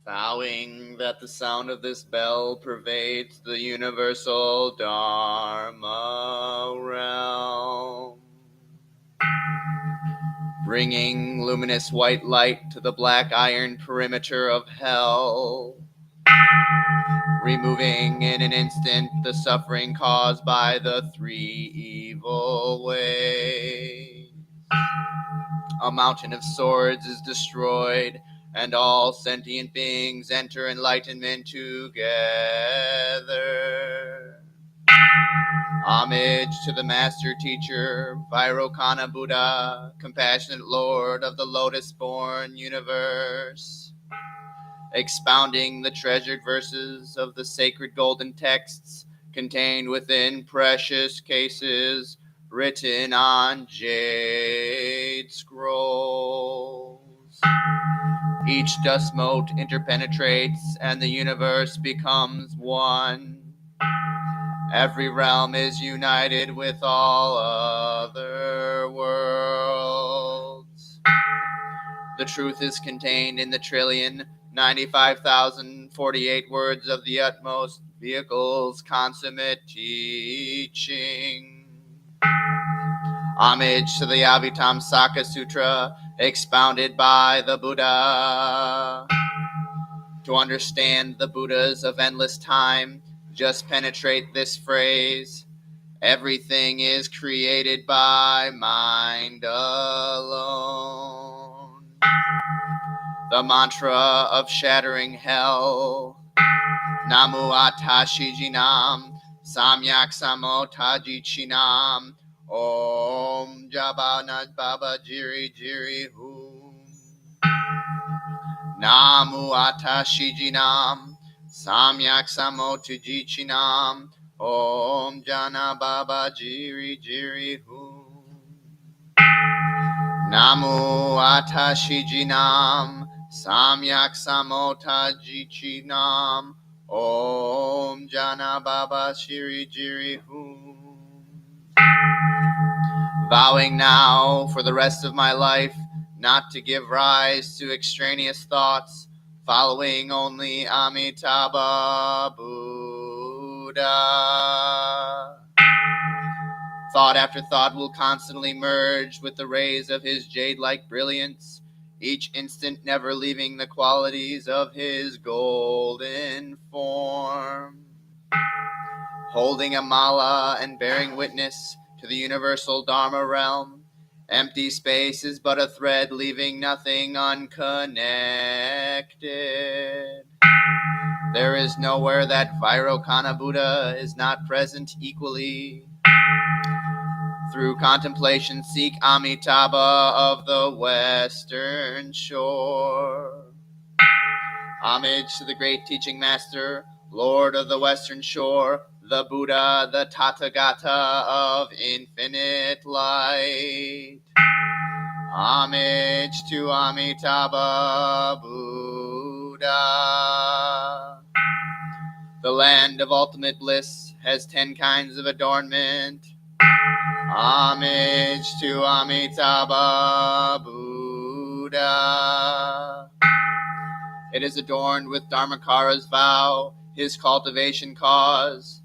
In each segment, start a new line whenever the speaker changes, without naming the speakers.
Vowing that the sound of this bell pervades the universal Dharma realm, bringing luminous white light to the black iron perimeter of hell, removing in an instant the suffering caused by the three evil ways. A mountain of swords is destroyed, and all sentient beings enter enlightenment together. Homage to the Master Teacher, Vairocana Buddha, compassionate Lord of the lotus-born universe, expounding the treasured verses of the sacred golden texts contained within precious cases written on jade scrolls. Each dust mote interpenetrates, and the universe becomes one. Every realm is united with all other worlds. The truth is contained in the 1,095,048 words of the utmost vehicle's consummate teaching. Homage to the Avitamsaka Sutra, expounded by the Buddha. To understand the Buddhas of endless time, just penetrate this phrase: everything is created by mind alone. The mantra of shattering hell: Namu Atashijinam, Samyak Samottajichinam, Om Jabanat Baba Jiri Jiri Hum. Namu Atashijinam, Samyak Samottajichinam, Om Jana Baba Jiri Jiri Hum. Namu Atashijinam, Samyak Samottajichinam, Om Jana Baba Shiri Jiri Hum. Vowing now for the rest of my life not to give rise to extraneous thoughts, following only Amitabha Buddha. Thought after thought will constantly merge with the rays of his jade-like brilliance, each instant never leaving the qualities of his golden form. Holding a mala and bearing witness to the universal Dharma realm, empty space is but a thread, leaving nothing unconnected. There is nowhere that Vairocana Buddha is not present equally. Through contemplation, seek Amitabha of the Western Shore. Homage to the great teaching master, Lord of the Western Shore, the Buddha, the Tathagata of infinite light. Homage to Amitabha Buddha. The land of ultimate bliss has 10 kinds of adornment. Homage to Amitabha Buddha. It is adorned with Dharmakara's vow, his cultivation cause.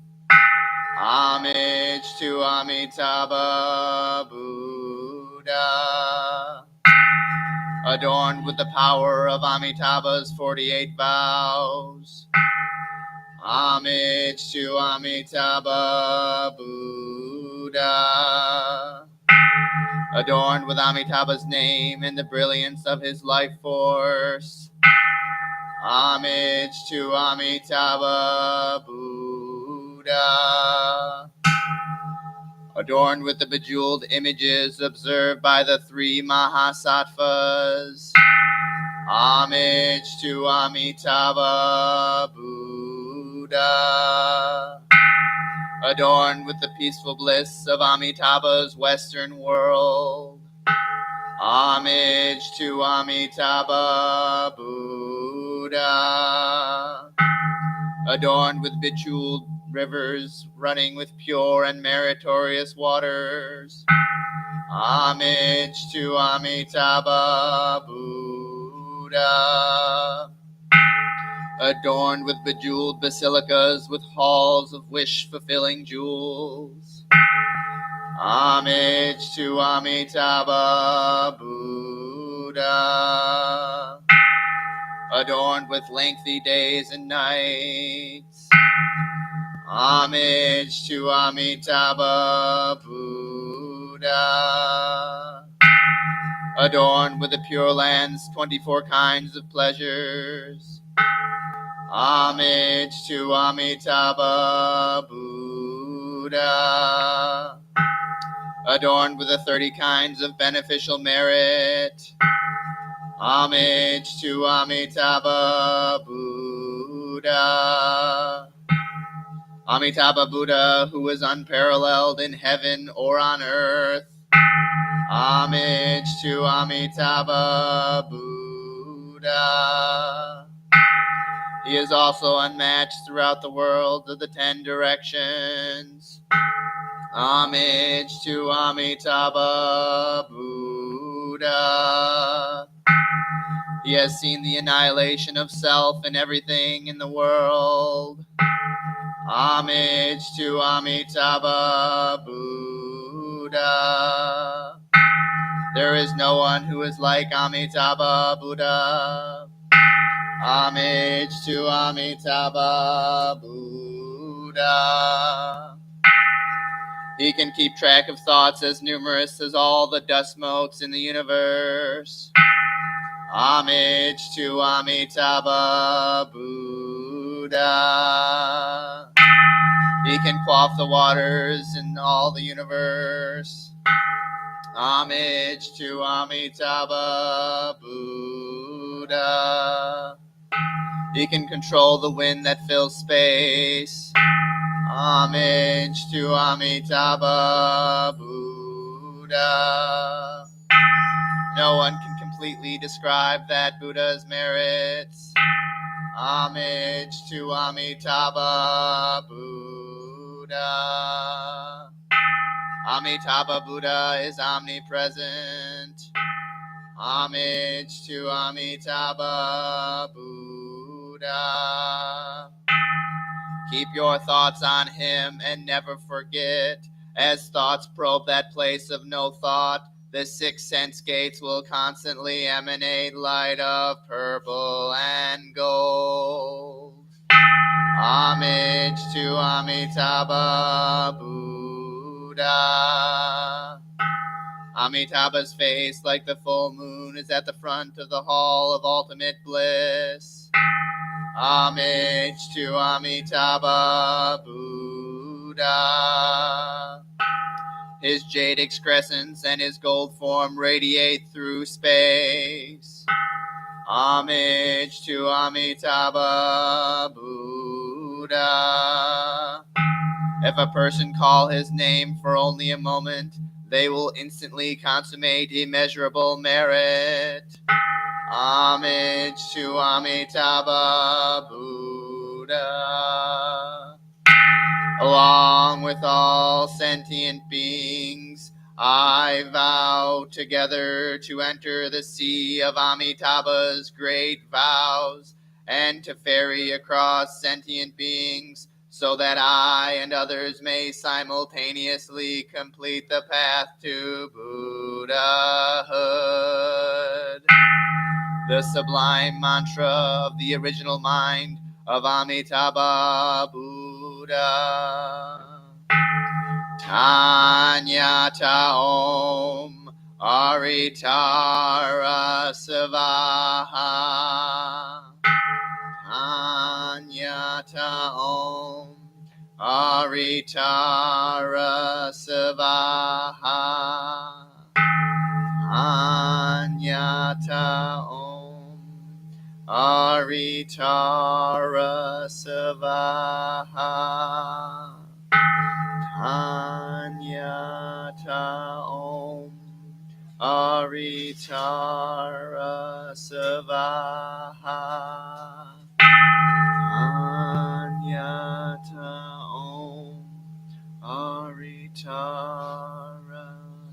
Homage to Amitabha Buddha. Adorned with the power of Amitabha's 48 vows. Homage to Amitabha Buddha. Adorned with Amitabha's name and the brilliance of his life force. Homage to Amitabha Buddha. Adorned with the bejeweled images observed by the 3 Bodhisattvas. Homage to Amitabha Buddha. Adorned with the peaceful bliss of Amitabha's Western world. Homage to Amitabha Buddha. Adorned with bejeweled rivers running with pure and meritorious waters. Homage to Amitabha Buddha. adorned with bejeweled basilicas with halls of wish-fulfilling jewels. Homage to Amitabha Buddha, adorned with lengthy days and nights. Homage to Amitabha Buddha, adorned with the Pure Land's 24 kinds of pleasures. Homage to Amitabha Buddha, adorned with the 30 kinds of beneficial merit. Homage to Amitabha Buddha. Amitabha Buddha, who is unparalleled in heaven or on earth. Homage to Amitabha Buddha. He is also unmatched throughout the world of the 10 directions. Homage to Amitabha Buddha. He has seen the annihilation of self and everything in the world. Homage to Amitabha Buddha. There is no one who is like Amitabha Buddha. Homage to Amitabha Buddha. He can keep track of thoughts as numerous as all the dust motes in the universe. Homage to Amitabha Buddha. He can quaff the waters in all the universe. Homage to Amitabha Buddha. He can control the wind that fills space. Homage to Amitabha Buddha. No one can completely describe that Buddha's merits. Homage to Amitabha Buddha. Amitabha Buddha is omnipresent. Homage to Amitabha Buddha. Keep your thoughts on him and never forget. As thoughts probe that place of no thought, the 6 sense gates will constantly emanate light of purple and gold. Homage to Amitabha Buddha. Amitabha's face, like the full moon, is at the front of the hall of ultimate bliss. Homage to Amitabha Buddha. His jade excrescence and his gold form radiate through space. Homage to Amitabha Buddha. If a person call his name for only a moment, they will instantly consummate immeasurable merit. Homage to Amitabha Buddha. Along with all sentient beings, I vow together to enter the sea of Amitabha's great vows and to ferry across sentient beings so that I and others may simultaneously complete the path to Buddhahood. The sublime mantra of the original mind of Amitabha Buddha. Tanyata Om Aritara Savaha. Tanyata Om Aritara Savaha. Anyata Om Aritara Savaha. Anyata Om Aritara Savaha. Anyata Om Aritara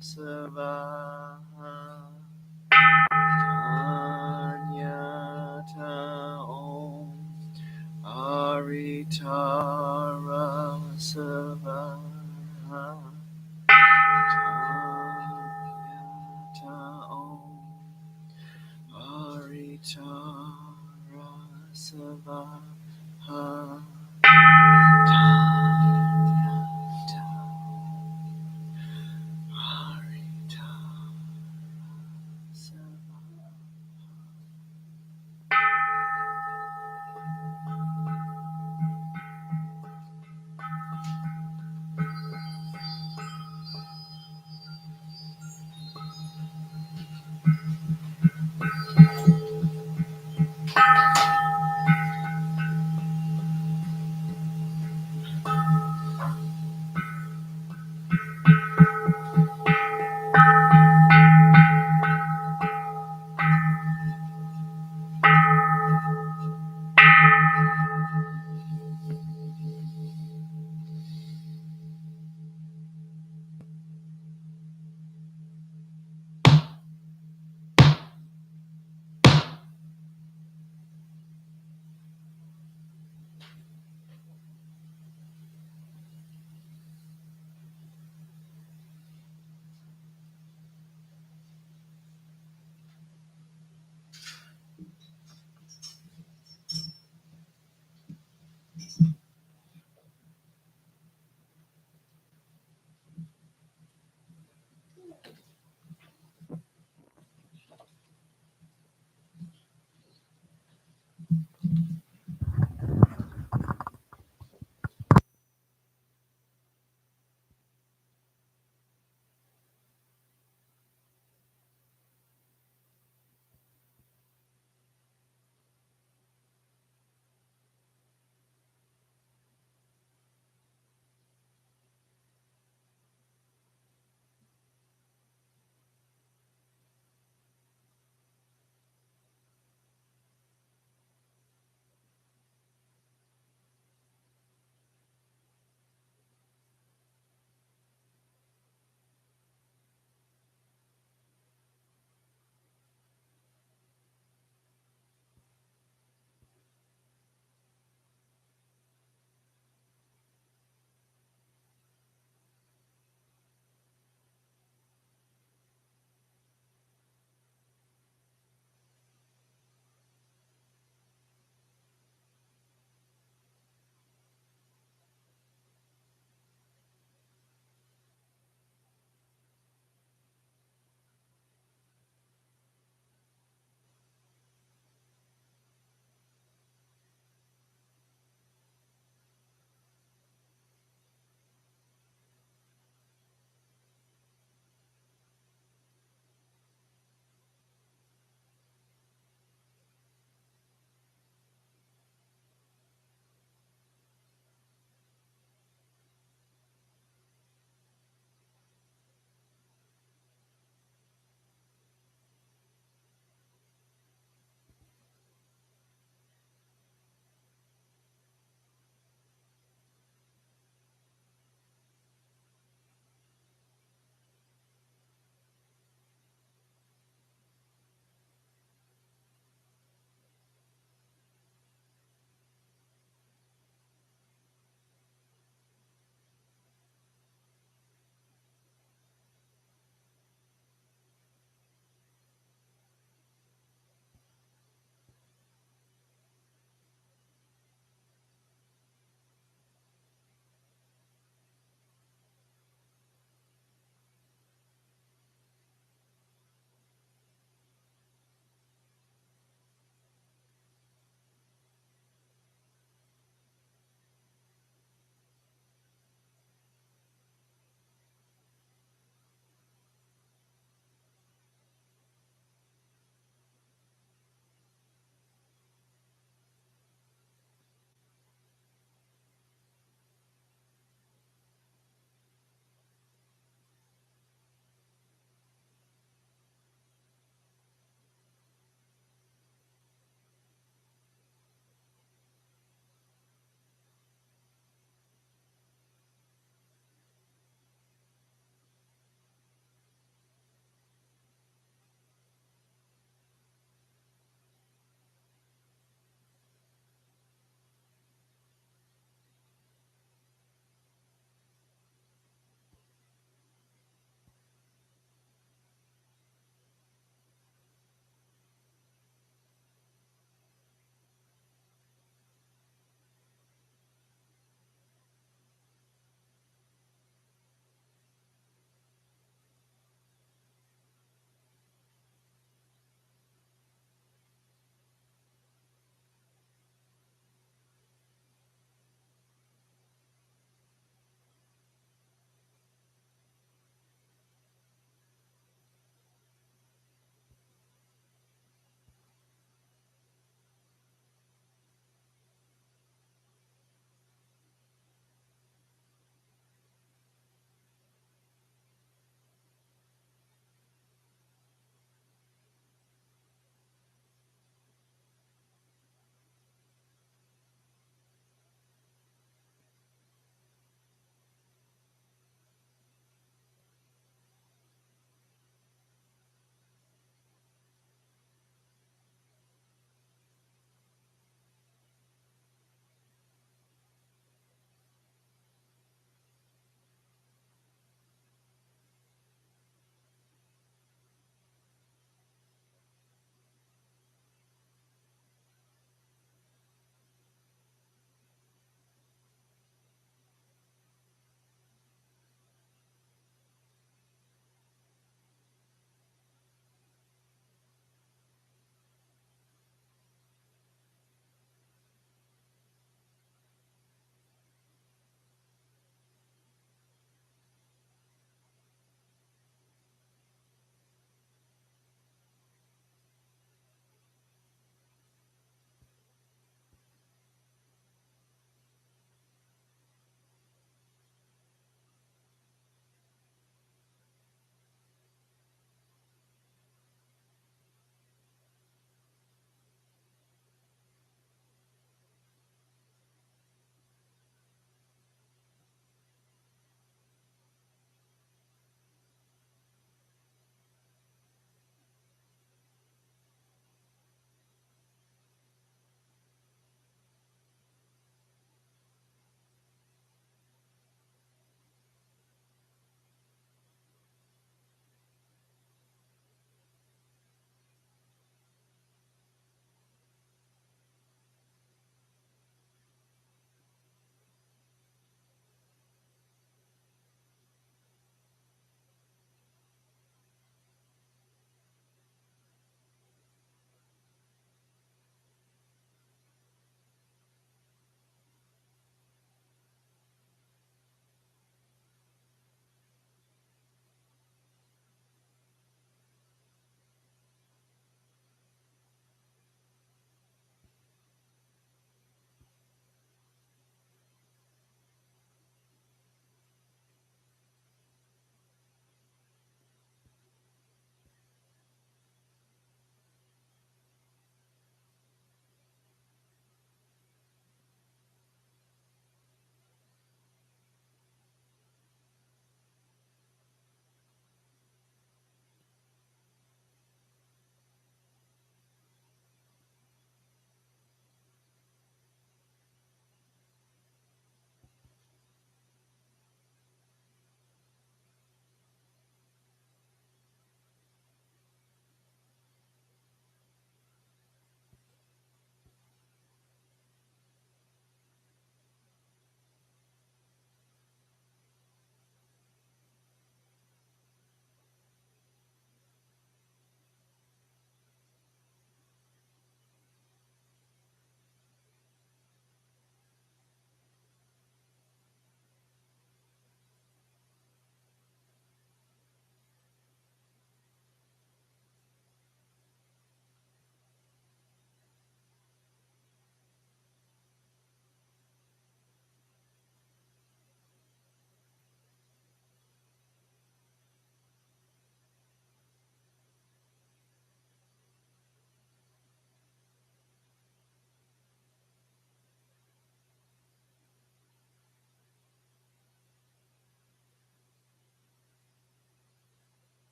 Savaha. Anyata Om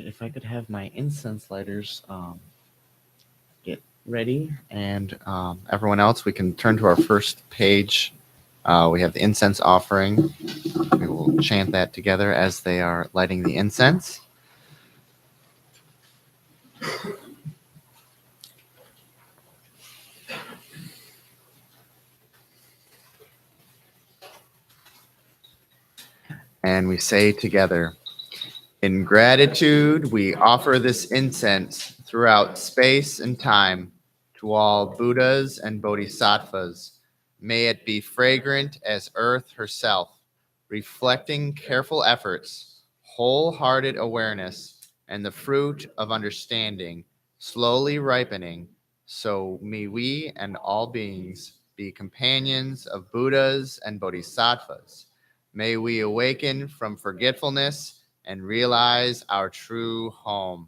if I could have my incense lighters get ready, and everyone else, we can turn to our first page. We have the incense offering. We will chant that together as they are lighting the incense. And we say together, in gratitude, we offer this incense throughout space and time to all Buddhas and Bodhisattvas. May it be fragrant as earth herself, reflecting careful efforts, wholehearted awareness, and the fruit of understanding, slowly ripening. So may we and all beings be companions of Buddhas and Bodhisattvas. May we awaken from forgetfulness and realize our true home.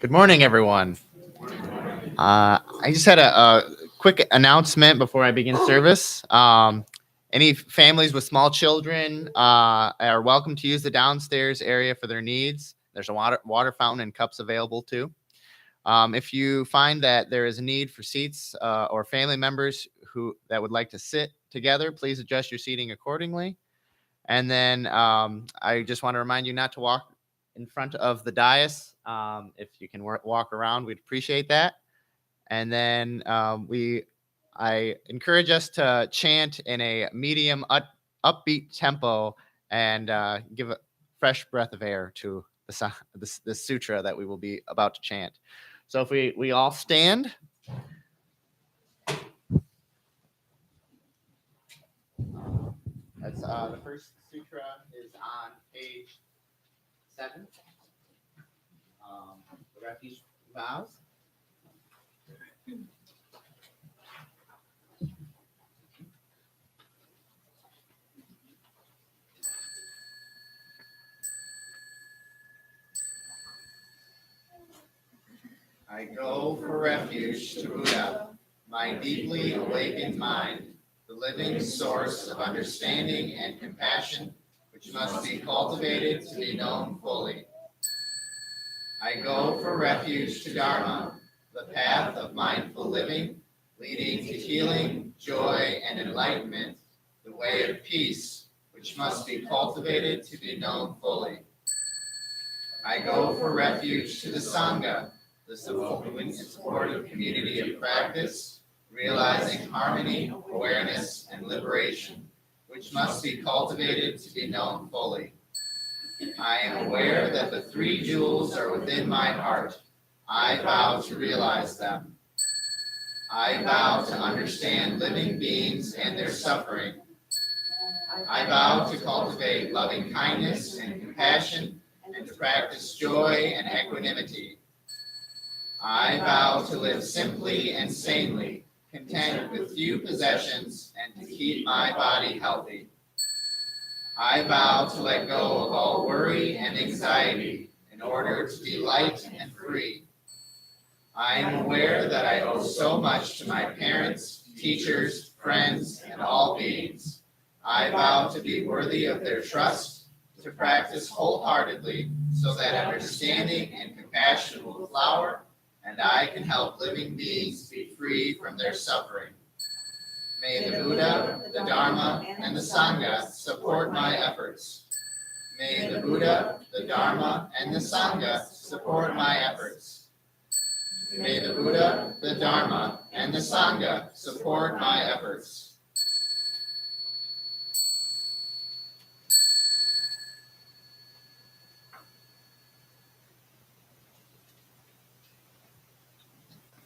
Good morning, everyone. I just had a quick announcement before I begin service. Any families with small children are welcome to use the downstairs area for their needs. There's a water fountain and cups available too. If you find that there is a need for seats or family members that would like to sit together, please adjust your seating accordingly. And then I just want to remind you not to walk in front of the dais. If you can walk around, we'd appreciate that. And then I encourage us to chant in a medium upbeat tempo and give a fresh breath of air to the sutra that we will be about to chant. So if we all stand. That's the first sutra is on page 7. The refuge vows. I go for refuge to Buddha, my deeply awakened mind, the living source of understanding and compassion, which must be cultivated to be known fully. I go for refuge to Dharma, the path of mindful living, leading to healing, joy, and enlightenment, the way of peace, which must be cultivated to be known fully. I go for refuge to the Sangha, the supportive community of practice, realizing harmony, awareness, and liberation, which must be cultivated to be known fully. I am aware that the 3 jewels are within my heart. I vow to realize them. I vow to understand living beings and their suffering. I vow to cultivate loving kindness and compassion and to practice joy and equanimity. I vow to live simply and sanely, content with few possessions, and to keep my body healthy. I vow to let go of all worry and anxiety in order to be light and free. I am aware that I owe so much to my parents, teachers, friends, and all beings. I vow to be worthy of their trust, to practice wholeheartedly so that understanding and compassion will flower, and I can help living beings be free from their suffering. May the Buddha, the Dharma, and the Sangha support my efforts. May the Buddha, the Dharma, and the Sangha support my efforts. May the Buddha, the Dharma, and the Sangha support my efforts.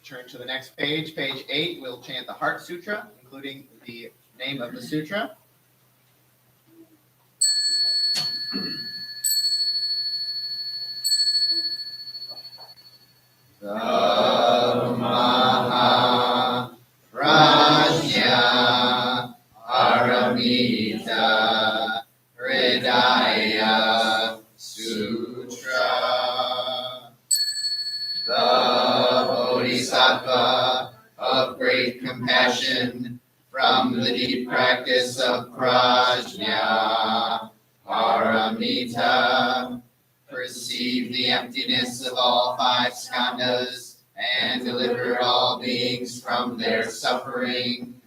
Turn to the next page, page 8. We'll chant the Heart Sutra, including the name of the sutra. Dhamma Prajna Paramita Hridaya Sutra. The Bodhisattva of great compassion, from the deep practice of prajna, paramita, perceive the emptiness of all 5 skandhas and deliver all beings from their suffering.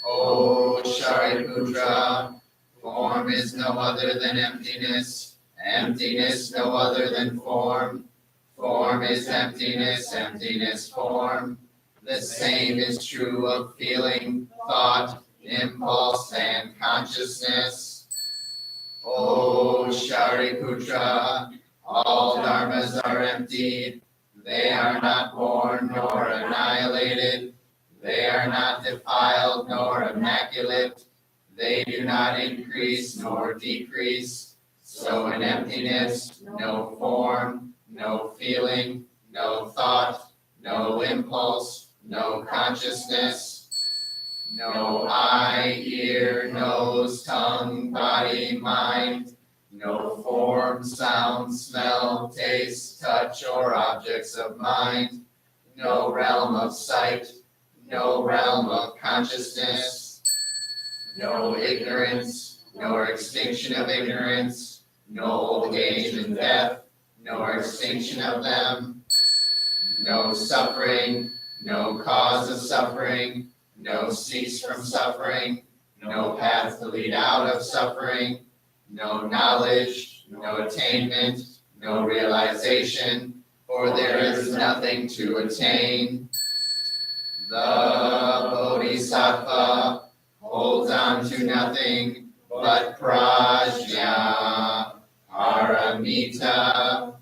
O Shariputra, form is no other than emptiness, emptiness no other than form. Form is emptiness, emptiness form. The same is true of feeling, thought, impulse, and consciousness. O Shariputra, all dharmas are empty. They are not born nor annihilated. They are not defiled nor immaculate. They do not increase nor decrease. So in emptiness, no form, no feeling, no thought, no impulse, no consciousness, no eye, ear, nose, tongue, body, mind,
no form, sound, smell, taste, touch, or objects of mind, no realm of sight, no realm of consciousness, no ignorance, nor extinction of ignorance, no old age and death, nor extinction of them, no suffering, no cause of suffering, no cease from suffering, no path to lead out of suffering, no knowledge, no attainment, no realization, for there is nothing to attain. The Bodhisattva holds on to nothing but prajna, paramita.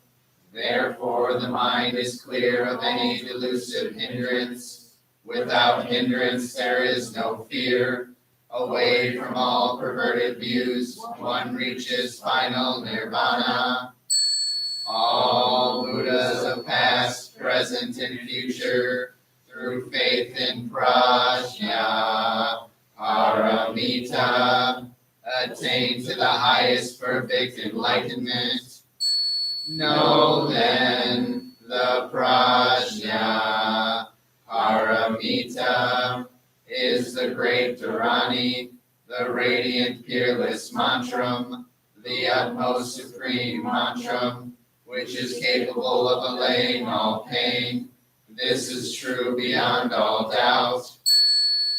Therefore, the mind is clear of any delusive hindrance. Without hindrance, there is no fear. Away from all perverted views, one reaches final nirvana. All Buddhas of past, present, and future, through faith in prajna, paramita, attain to the highest perfect enlightenment. Know then the prajna, paramita, is the great Dharani, the radiant peerless mantram, the utmost supreme mantram, which is capable of allaying all pain. This is true beyond all doubt.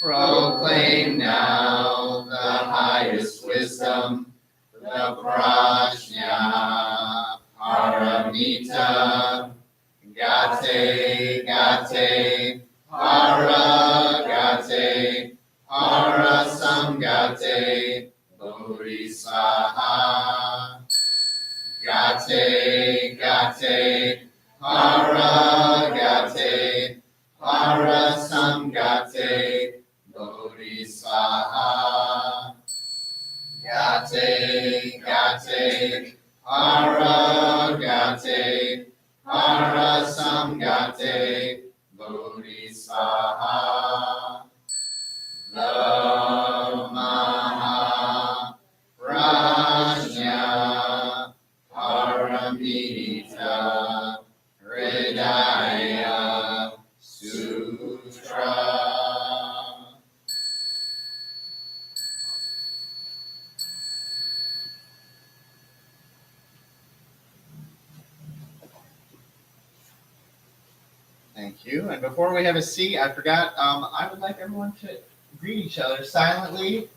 Proclaim now the highest wisdom, the prajna, paramita, gate, gate, paragate, parasamgate, bodhisattva. Gate, gate, paragate, parasamgate, bodhisattva. Gate, gate, paragate, parasamgate, bodhisattva. The Maha Prajna Paramita Hridaya Sutra. Thank you. And before we have a seat, I forgot, I would like everyone to greet each other silently.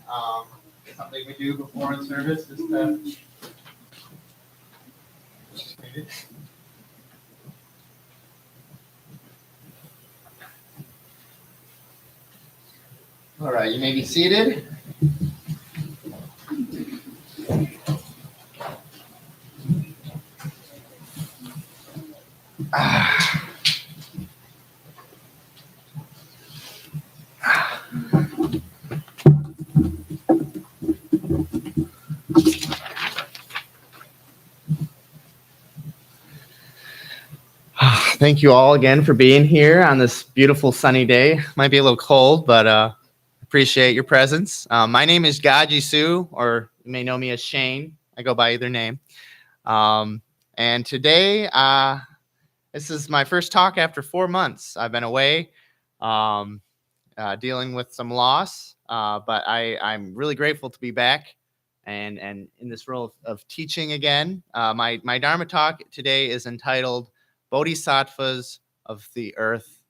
Something we do before the service is to greet it. All right, you may be seated. Thank you all again for being here on this beautiful sunny day. Might be a little cold, but appreciate your presence. My name is Kaji, or you may know me as Shane. I go by either name. And today, this is my first talk after 4 months. I've been away dealing with some loss, but I'm really grateful to be back and in this role of teaching again. My Dharma talk today is entitled Bodhisattvas of the Earth.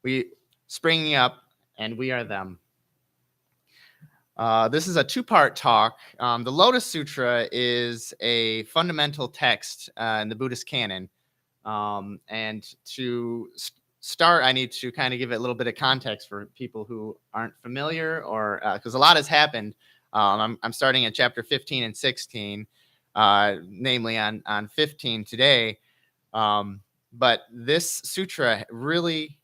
We springing up, and we are them. This is a two-part talk. The Lotus Sutra is a fundamental text in the Buddhist canon. And to start, I need to kind of give it a little bit of context for people who aren't familiar, or because a lot has happened. I'm starting at chapter 15 and 16, namely on 15 today. But this sutra really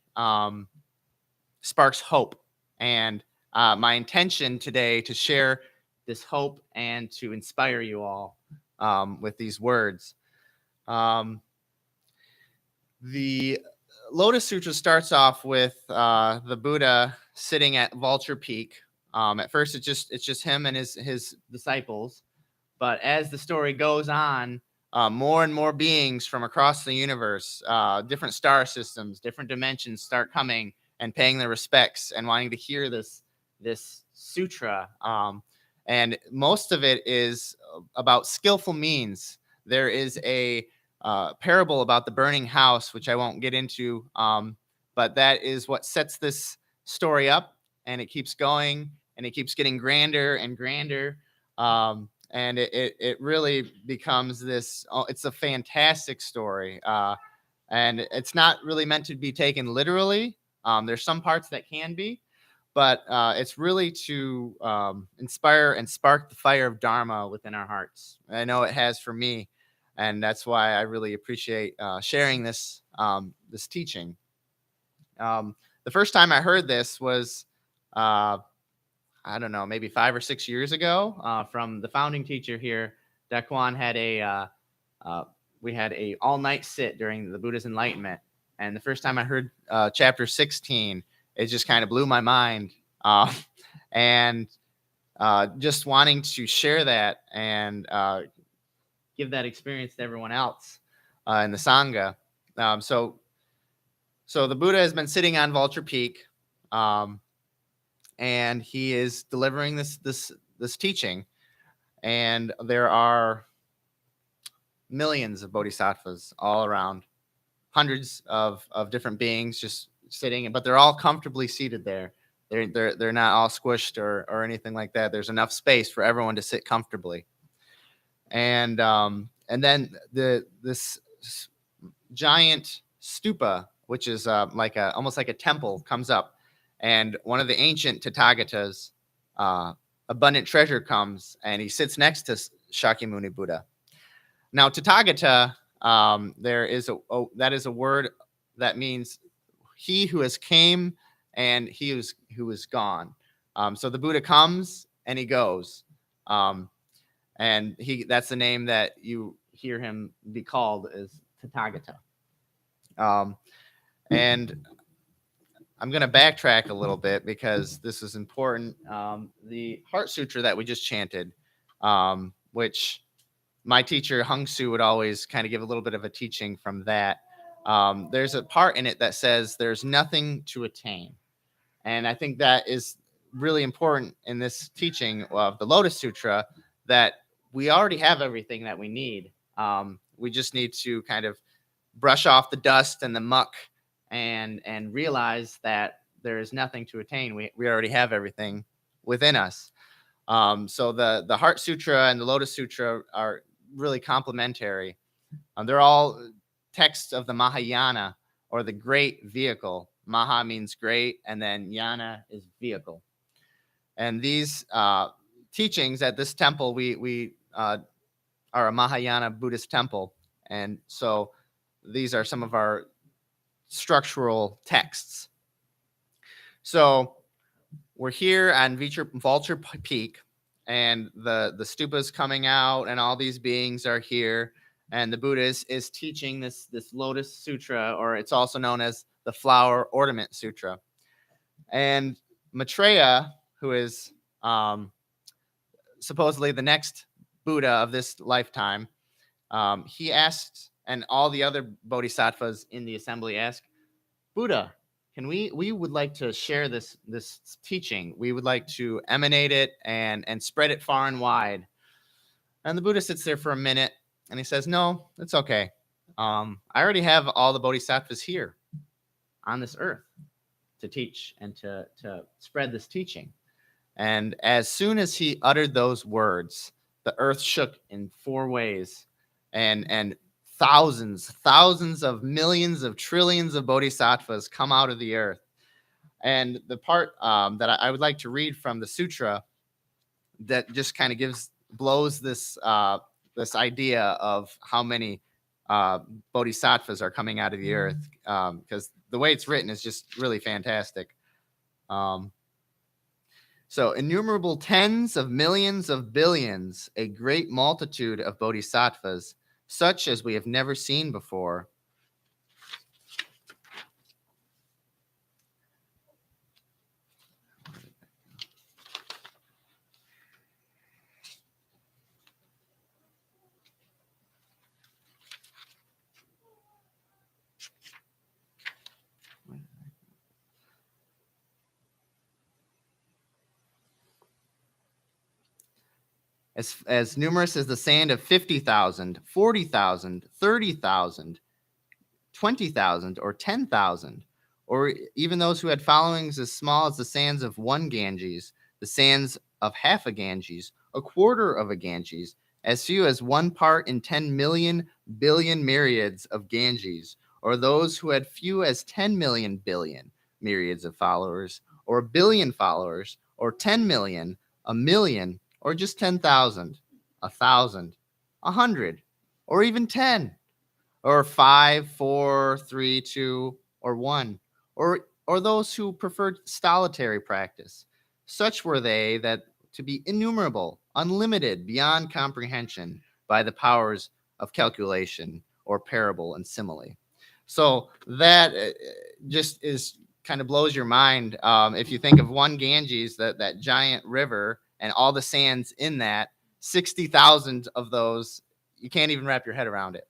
sparks hope, and my intention today to share this hope and to inspire you all with these words. The Lotus Sutra starts off with the Buddha sitting at Vulture Peak. At first, it's just him and his disciples,
But as the story goes on, more and more beings from across the universe, different star systems, different dimensions start coming and paying their respects and wanting to hear this sutra. And most of it is about skillful means. There is a parable about the burning house, which I won't get into, but that is what sets this story up, and it keeps going, and it keeps getting grander and grander. And it really becomes this, it's a fantastic story. And it's not really meant to be taken literally. There's some parts that can be, but it's really to inspire and spark the fire of Dharma within our hearts. I know it has for me, and that's why I really appreciate sharing this this teaching. The first time I heard this was, I don't know, maybe 5 or 6 years ago, from the founding teacher here. Daquan had we had a all-night sit during the Buddha's enlightenment, and the first time I heard chapter 16, it just kind of blew my mind, and just wanting to share that and give that experience to everyone else in the Sangha. So the Buddha has been sitting on Vulture Peak, and he is delivering this teaching, and there are millions of bodhisattvas all around, hundreds of different beings just sitting, but they're all comfortably seated there. They're not all squished or anything like that. There's enough space for everyone to sit comfortably. And then this giant stupa, which is almost like a temple, comes up, and one of the ancient Tathagatas, abundant treasure, comes, and he sits next to Shakyamuni Buddha. Now, Tathagata, that is a word that means he who has came and he who is gone. So the Buddha comes and he goes, and that's the name that you hear him be called, is Tathagata. And I'm going to backtrack a little bit because this is important. The Heart Sutra that we just chanted, which my teacher Hung Su would always kind of give a little bit of a teaching from that. There's a part in it that says there's nothing to attain. And I think that is really important in this teaching of the Lotus Sutra, that we already have everything that we need. We just need to kind of brush off the dust and the muck and realize that there is nothing to attain. We already have everything within us. So the Heart Sutra and the Lotus Sutra are really complementary. They're all texts of the Mahayana, or the great vehicle. Maha means great, and then yana is vehicle. And these teachings at this temple, we are a Mahayana Buddhist temple, and so these are some of our structural texts. So we're here on Vulture Peak, and the stupa's coming out, and all these beings are here, and the Buddha is teaching this Lotus Sutra, or it's also known as the Flower Ornament Sutra. And Maitreya, who is supposedly the next Buddha of this lifetime, he asked, and all the other bodhisattvas in the assembly asked, Buddha, we would like to share this teaching. We would like to emanate it and spread it far and wide. And the Buddha sits there for a minute, and he says, no, it's okay. I already have all the bodhisattvas here on this earth to teach and to spread this teaching. And as soon as he uttered those words, the earth shook in 4 ways, and thousands of millions of trillions of bodhisattvas come out of the earth. And the part that I would like to read from the sutra that just kind of blows this idea of how many bodhisattvas are coming out of the earth, because the way it's written is just really fantastic. So innumerable tens of millions of billions, a great multitude of bodhisattvas, such as we have never seen before. as numerous as the sand of 50,000, 40,000, 30,000, 20,000, or 10,000, or even those who had followings as small as the sands of one Ganges, the sands of half a Ganges, a quarter of a Ganges, as few as 1 part in 10 million billion myriads of Ganges, or those who had few as 10 million billion myriads of followers, or a billion followers, or 10 million, a million, or just 10,000, 1,000, 100, or even 10, or 5, 4, 3, 2, or 1, or those who preferred solitary practice. Such were they that to be innumerable, unlimited, beyond comprehension by the powers of calculation or parable and simile. So that just is kind of blows your mind. If you think of one Ganges, that giant river, and all the sands in that, 60,000 of those, you can't even wrap your head around it.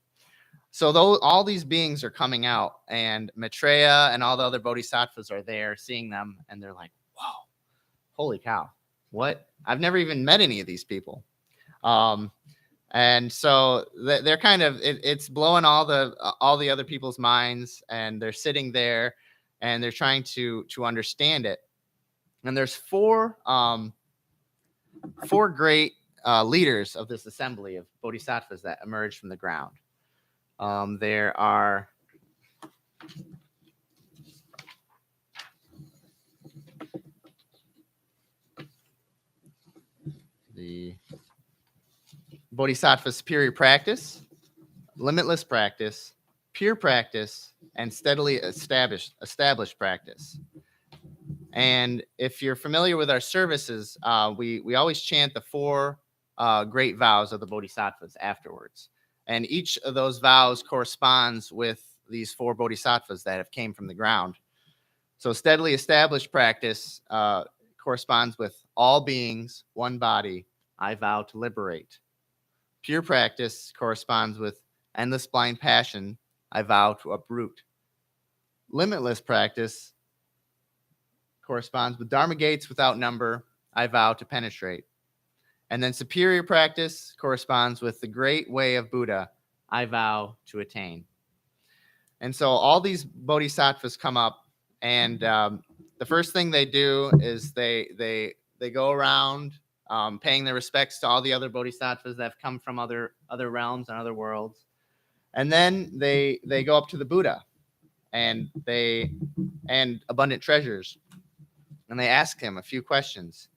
So all these beings are coming out, and Maitreya and all the other bodhisattvas are there seeing them, and they're like, whoa, holy cow, what? I've never even met any of these people. And so they're kind of, it's blowing all the other people's minds, and they're sitting there and they're trying to understand it. And there's four great leaders of this assembly of bodhisattvas that emerged from the ground. There are the Bodhisattva superior practice, limitless practice, pure practice, and steadily established practice. And if you're familiar with our services, we always chant the four great vows of the Bodhisattvas afterwards. And each of those vows corresponds with these four Bodhisattvas that have came from the ground. So steadily established practice corresponds with all beings, one body, I vow to liberate. Pure practice corresponds with endless blind passion, I vow to uproot. Limitless practice corresponds with Dharma gates without number, I vow to penetrate. And then superior practice corresponds with the great way of Buddha, I vow to attain. And so all these bodhisattvas come up, and the first thing they do is they go around paying their respects to all the other bodhisattvas that have come from other realms and other worlds. And then they go up to the Buddha and abundant treasures, and they ask him a few questions.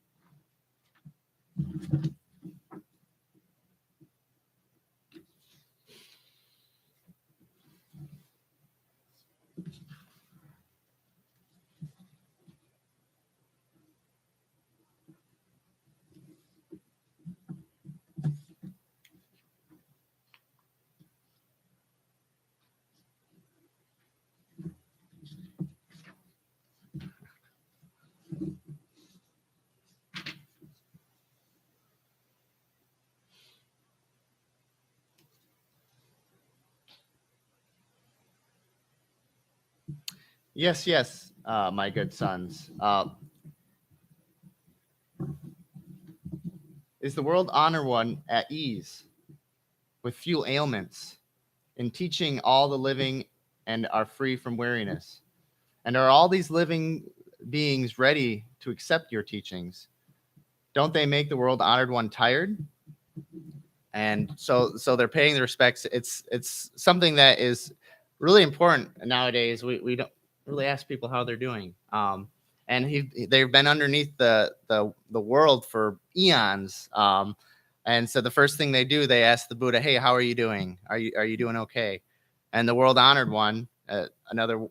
Yes, my good sons. Is the world honor one at ease, with few ailments, in teaching all the living and are free from weariness? And are all these living beings ready to accept your teachings? Don't they make the world honored one tired? And so they're paying the respects. It's something that is really important nowadays. We don't really ask people how they're doing. And they've been underneath the world for eons. And so the first thing they do, they ask the Buddha, "Hey, how are you doing? Are you doing okay?" And the world honored one, another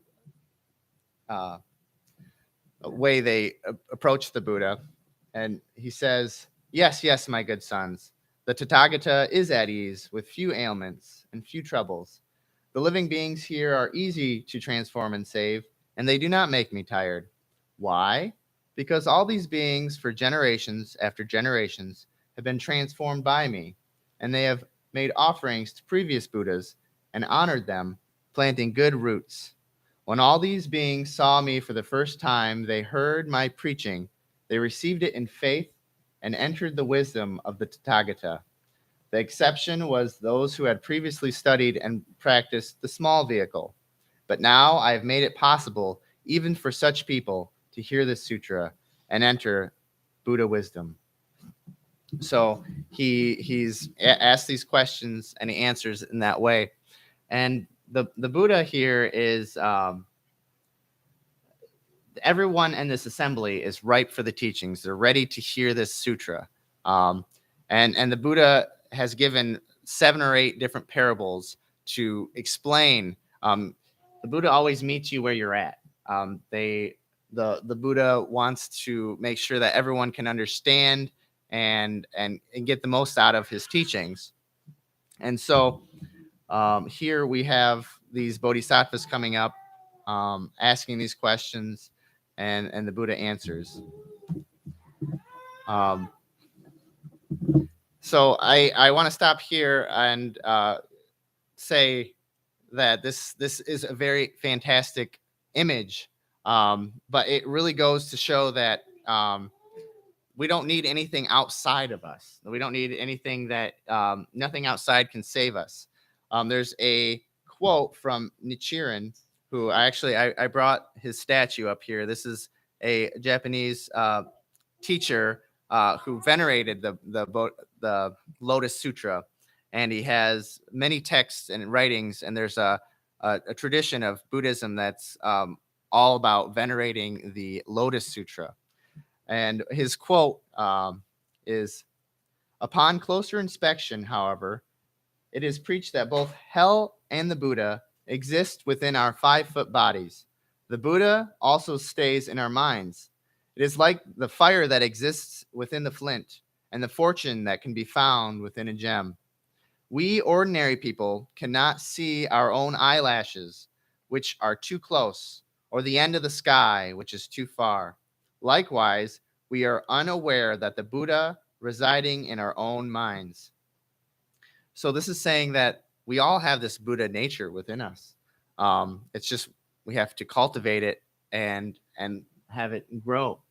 way they approach the Buddha, and he says, yes, my good sons. The Tathagata is at ease with few ailments and few troubles. The living beings here are easy to transform and save, and they do not make me tired. Why? Because all these beings for generations after generations have been transformed by me, and they have made offerings to previous Buddhas and honored them, planting good roots. When all these beings saw me for the first time, they heard my preaching, they received it in faith, and entered the wisdom of the Tathagata. The exception was those who had previously studied and practiced the small vehicle. But now I have made it possible, even for such people, to hear this sutra and enter Buddha wisdom. So he's asked these questions and he answers in that way. And the Buddha here is everyone in this assembly is ripe for the teachings. They're ready to hear this sutra. And the Buddha has given 7 or 8 different parables to explain. The Buddha always meets you where you're at. The Buddha wants to make sure that everyone can understand and get the most out of his teachings. And so here we have these bodhisattvas coming up, asking these questions, and the Buddha answers. So I want to stop here and say that this is a very fantastic image, but it really goes to show that we don't need anything outside of us. We don't need anything that nothing outside can save us. There's a quote from Nichiren, who I brought his statue up here. This is a Japanese teacher who venerated the Lotus Sutra, and he has many texts and writings. And there's a tradition of Buddhism that's all about venerating the Lotus Sutra. And his quote is, "Upon closer inspection, however, it is preached that both hell and the Buddha exist within our 5-foot bodies. The Buddha also stays in our minds. It is like the fire that exists within the flint and the fortune that can be found within a gem. We ordinary people cannot see our own eyelashes, which are too close, or the end of the sky, which is too far. Likewise, we are unaware that the Buddha residing in our own minds." So this is saying that we all have this Buddha nature within us. It's just we have to cultivate it and have it grow.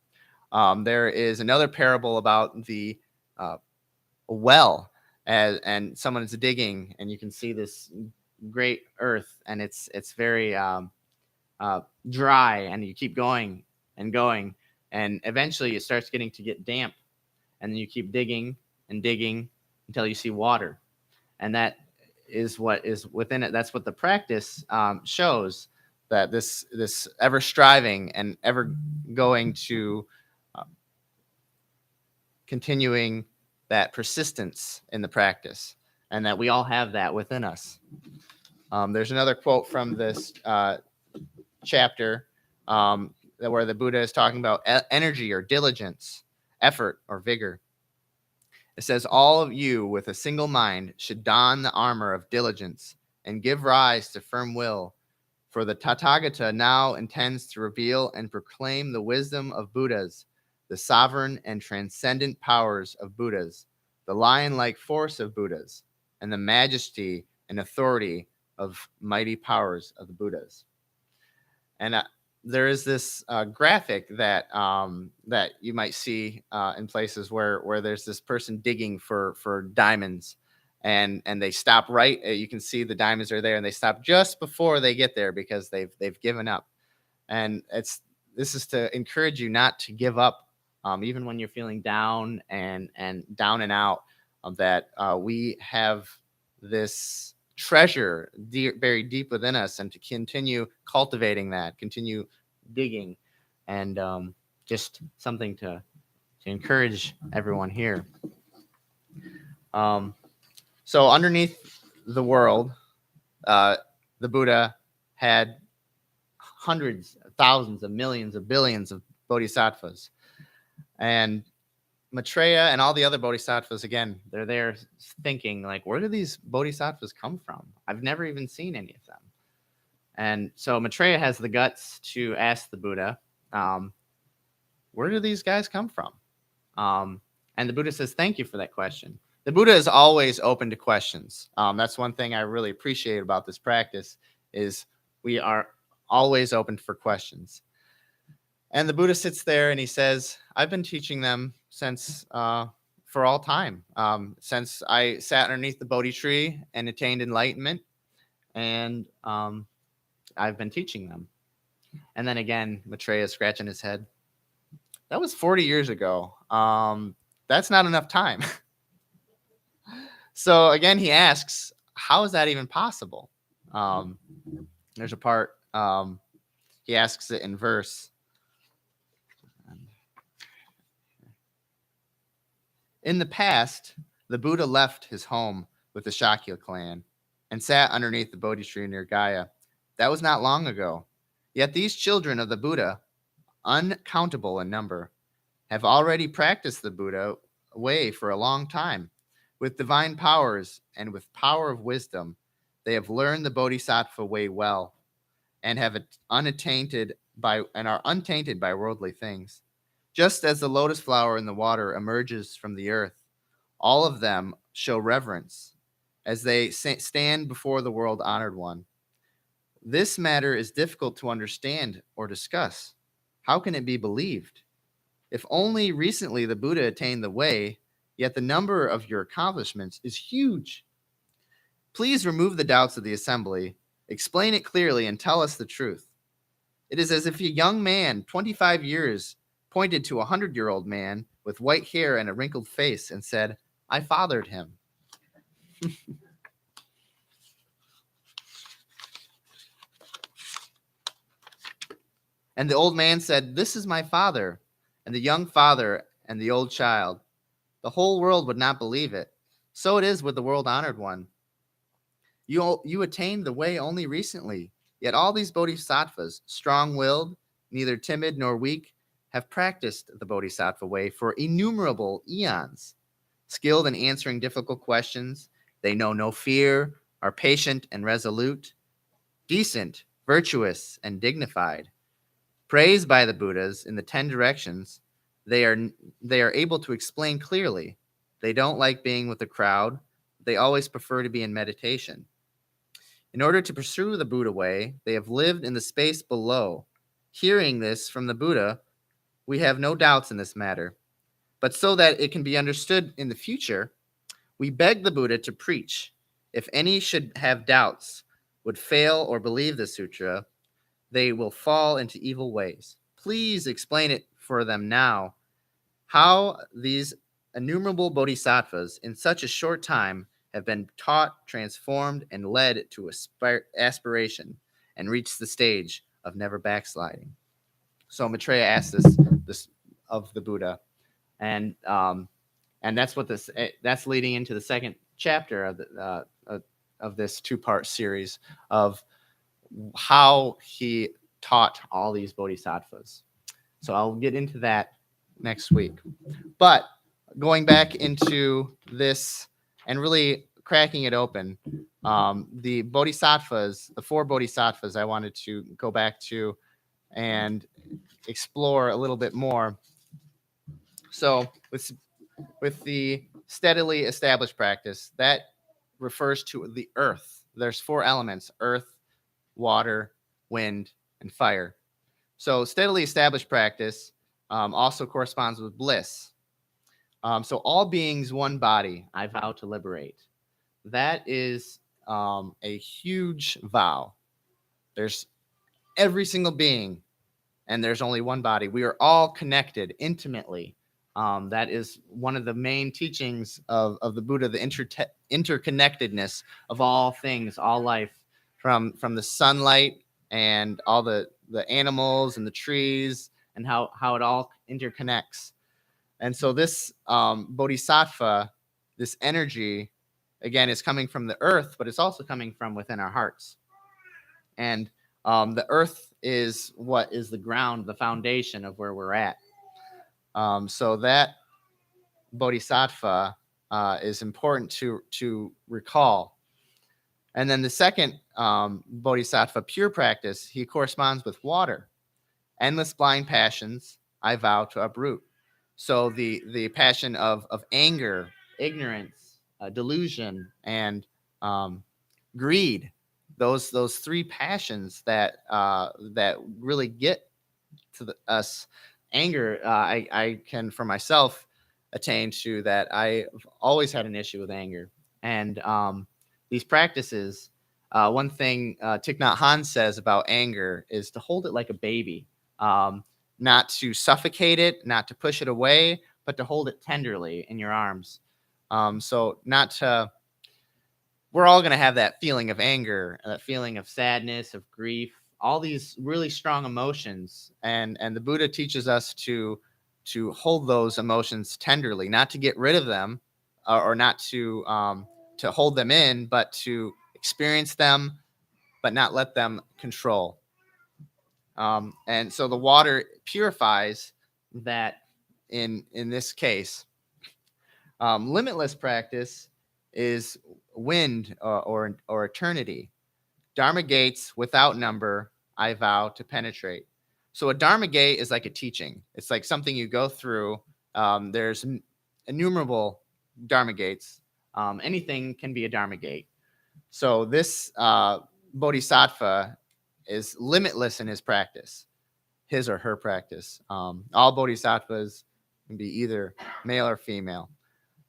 There is another parable about the well, and someone is digging, and you can see this great earth, and it's very dry, and you keep going and going, and eventually it starts getting damp, and then you keep digging and digging until you see water. And that is what is within it. That's what the practice shows, that this ever striving and ever going to continuing that persistence in the practice, and that we all have that within us. There's another quote from this chapter where the Buddha is talking about energy or diligence, effort or vigor. It says, "All of you with a single mind should don the armor of diligence and give rise to firm will, for the Tathagata now intends to reveal and proclaim the wisdom of Buddhas, the sovereign and transcendent powers of Buddhas, the lion-like force of Buddhas, and the majesty and authority of mighty powers of the Buddhas." And there is this graphic that you might see in places where there's this person digging for diamonds, and they stop right. You can see the diamonds are there, and they stop just before they get there because they've given up. And this is to encourage you not to give up, even when you're feeling down and down and out. That we have this treasure buried deep within us, and to continue cultivating that, continue digging, and just something to encourage everyone here. So underneath the world, the Buddha had hundreds, thousands of millions of billions of bodhisattvas. And Maitreya and all the other bodhisattvas, again, they're there thinking, like, where do these bodhisattvas come from? I've never even seen any of them. And so Maitreya has the guts to ask the Buddha, where do these guys come from? And the Buddha says, thank you for that question. The Buddha is always open to questions. That's one thing I really appreciate about this practice, is we are always open for questions. And the Buddha sits there and he says, I've been teaching them for all time. Since I sat underneath the Bodhi tree and attained enlightenment, and I've been teaching them. And then again, Maitreya scratching his head. That was 40 years ago. That's not enough time. So again, he asks, how is that even possible? There's a part, he asks it in verse. In the past, the Buddha left his home with the Shakya clan and sat underneath the Bodhi tree near Gaya. That was not long ago. Yet these children of the Buddha, uncountable in number, have already practiced the Buddha way for a long time. With divine powers and with power of wisdom, they have learned the Bodhisattva way well and have unattainted by and are untainted by worldly things. Just as the lotus flower in the water emerges from the earth, all of them show reverence as they stand before the world honored one. This matter is difficult to understand or discuss. How can it be believed? If only recently the Buddha attained the way, yet the number of your accomplishments is huge. Please remove the doubts of the assembly, explain it clearly, and tell us the truth. It is as if a young man, 25 years, pointed to a 100-year-old man with white hair and a wrinkled face and said, I fathered him. And the old man said, this is my father, and the young father and the old child. The whole world would not believe it. So it is with the world-honored one. You attained the way only recently, yet all these bodhisattvas, strong-willed, neither timid nor weak, have practiced the bodhisattva way for innumerable eons. Skilled in answering difficult questions, they know no fear, are patient and resolute, decent, virtuous, and dignified. Praised by the Buddhas in the 10 directions, they are able to explain clearly. They don't like being with the crowd. They always prefer to be in meditation. In order to pursue the Buddha way, they have lived in the space below. Hearing this from the Buddha, we have no doubts in this matter. But so that it can be understood in the future, we beg the Buddha to preach. If any should have doubts, would fail or believe the sutra, they will fall into evil ways. Please explain it for them now, how these innumerable bodhisattvas in such a short time have been taught, transformed, and led to aspiration and reached the stage of never backsliding. So Maitreya asked this of the Buddha, and that's what that's leading into the second chapter of this two-part series of how he taught all these bodhisattvas. So I'll get into that next week. But going back into this and really cracking it open, the bodhisattvas, the 4 bodhisattvas I wanted to go back to and explore a little bit more. So with the steadily established practice, that refers to the earth. There's 4 elements: earth, water, wind, and fire. So steadily established practice also corresponds with bliss. So all beings, one body, I vow to liberate. That is a huge vow. There's every single being, and there's only one body. We are all connected intimately. That is one of the main teachings of the Buddha, the interconnectedness of all things, all life, from the sunlight and all the animals and the trees, and how it all interconnects. And so this bodhisattva, this energy, again, is coming from the earth, but it's also coming from within our hearts. And the earth is what is the ground, the foundation of where we're at. So that bodhisattva is important to recall. And then the second bodhisattva, pure practice, he corresponds with water. Endless blind passions, I vow to uproot. So the passion of anger, ignorance, delusion, and greed, those 3 passions that really get to us. Anger, I can, for myself, attained to that I've always had an issue with anger. And these practices, one thing Thich Nhat Hanh says about anger is to hold it like a baby, not to suffocate it, not to push it away, but to hold it tenderly in your arms. So not to, we're all going to have that feeling of anger, that feeling of sadness, of grief, all these really strong emotions. And the Buddha teaches us to hold those emotions tenderly, not to get rid of them, or not to hold them in, but to experience them, but not let them control. And so the water purifies that. In this case, limitless practice is wind, or eternity. Dharma gates without number, I vow to penetrate. So a Dharma gate is like a teaching. It's like something you go through. There's innumerable Dharma gates. Anything can be a Dharma gate. So this Bodhisattva is limitless in his practice, his or her practice. All Bodhisattvas can be either male or female.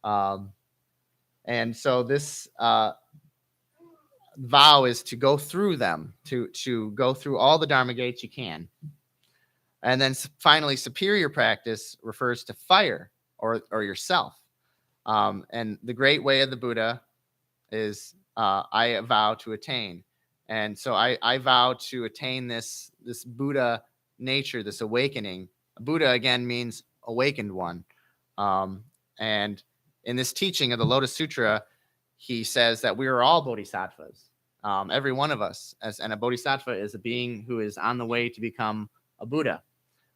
And so this vow is to go through them, to go through all the Dharma gates you can. And then finally, superior practice refers to fire, or yourself. And the great way of the Buddha is I vow to attain. And so I vow to attain this Buddha nature, this awakening. Buddha, again, means awakened one. And in this teaching of the Lotus Sutra, he says that we are all bodhisattvas, every one of us. And a bodhisattva is a being who is on the way to become a Buddha.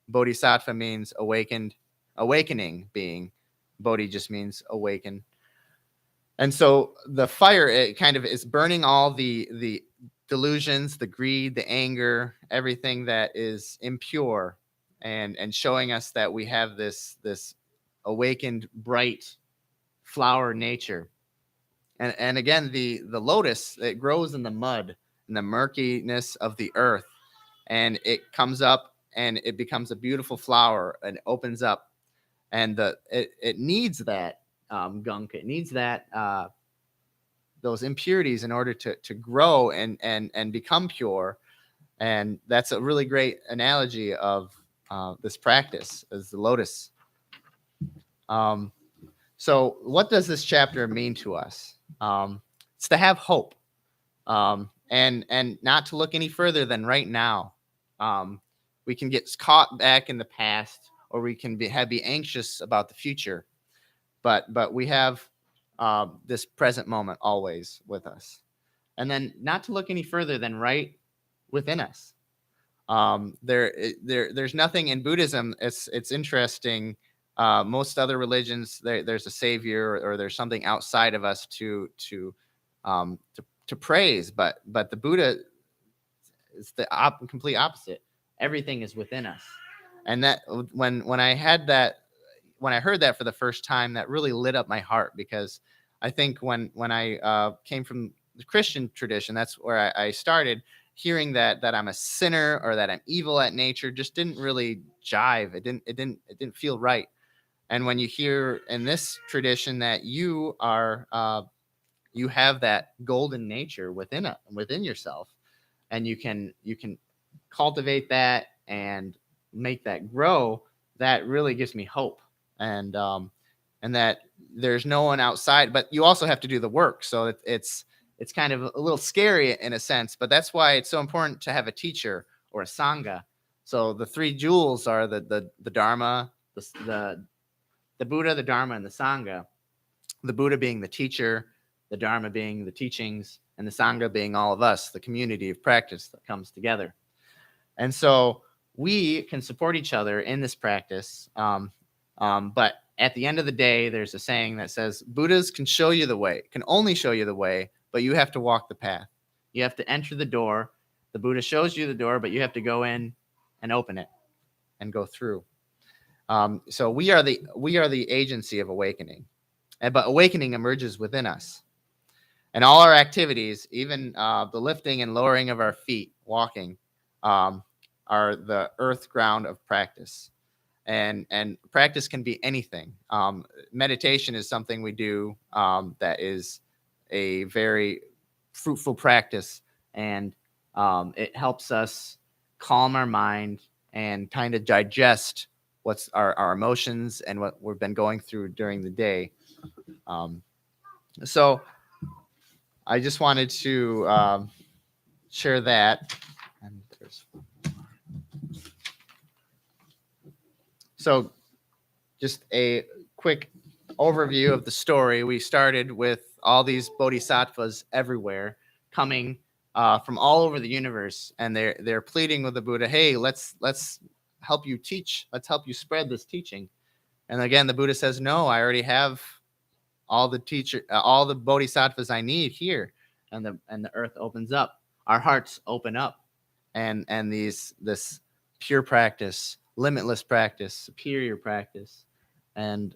Bodhisattva means awakening being. Bodhi just means awaken. And so the fire, it kind of is burning all the delusions, the greed, the anger, everything that is impure, and showing us that we have this awakened, bright flower nature. And again, the lotus, it grows in the mud, in the murkiness of the earth, and it comes up and it becomes a beautiful flower, and it opens up, and it needs that gunk, it needs that those impurities in order to grow and become pure. And that's a really great analogy of this practice as the lotus. So what does this chapter mean to us? It's to have hope, and not to look any further than right now. We can get caught back in the past, or we can be anxious about the future, but we have this present moment always with us. And then not to look any further than right within us. There's nothing in Buddhism. It's interesting. Most other religions, there's a savior, or there's something outside of us to praise, but the Buddha is the complete opposite. Everything is within us. And that when I heard that for the first time, that really lit up my heart, because I think when I came from the Christian tradition, that's where I started. Hearing that I'm a sinner, or that I'm evil at nature, just didn't really jive. It didn't feel right. And when you hear in this tradition that you are you have that golden nature within yourself, and you can cultivate that and make that grow, that really gives me hope. And that there's no one outside, but you also have to do the work. So it's kind of a little scary in a sense, but that's why it's so important to have a teacher or a sangha. So the three jewels are the Dharma, the Buddha, the Dharma, and the Sangha. The Buddha being the teacher, the Dharma being the teachings, and the Sangha being all of us, the community of practice that comes together. And so we can support each other in this practice. But at the end of the day, there's a saying that says, Buddhas can only show you the way, but you have to walk the path. You have to enter the door. The Buddha shows you the door, but you have to go in and open it and go through. So we are the agency of awakening, but awakening emerges within us. And all our activities, even the lifting and lowering of our feet, walking, are the earth ground of practice. and practice can be anything. Meditation is something we do that is a very fruitful practice, and it helps us calm our mind and kind of digest what's our emotions and what we've been going through during the day. So I just wanted to share that. And so just a quick overview of the story. We started with all these bodhisattvas everywhere coming from all over the universe, and they're pleading with the Buddha, "Hey, let's help you teach. Let's help you spread this teaching." And again, the Buddha says, "No, I already have all the bodhisattvas I need here." And the earth opens up. Our hearts open up, and this pure practice, limitless practice, superior practice, and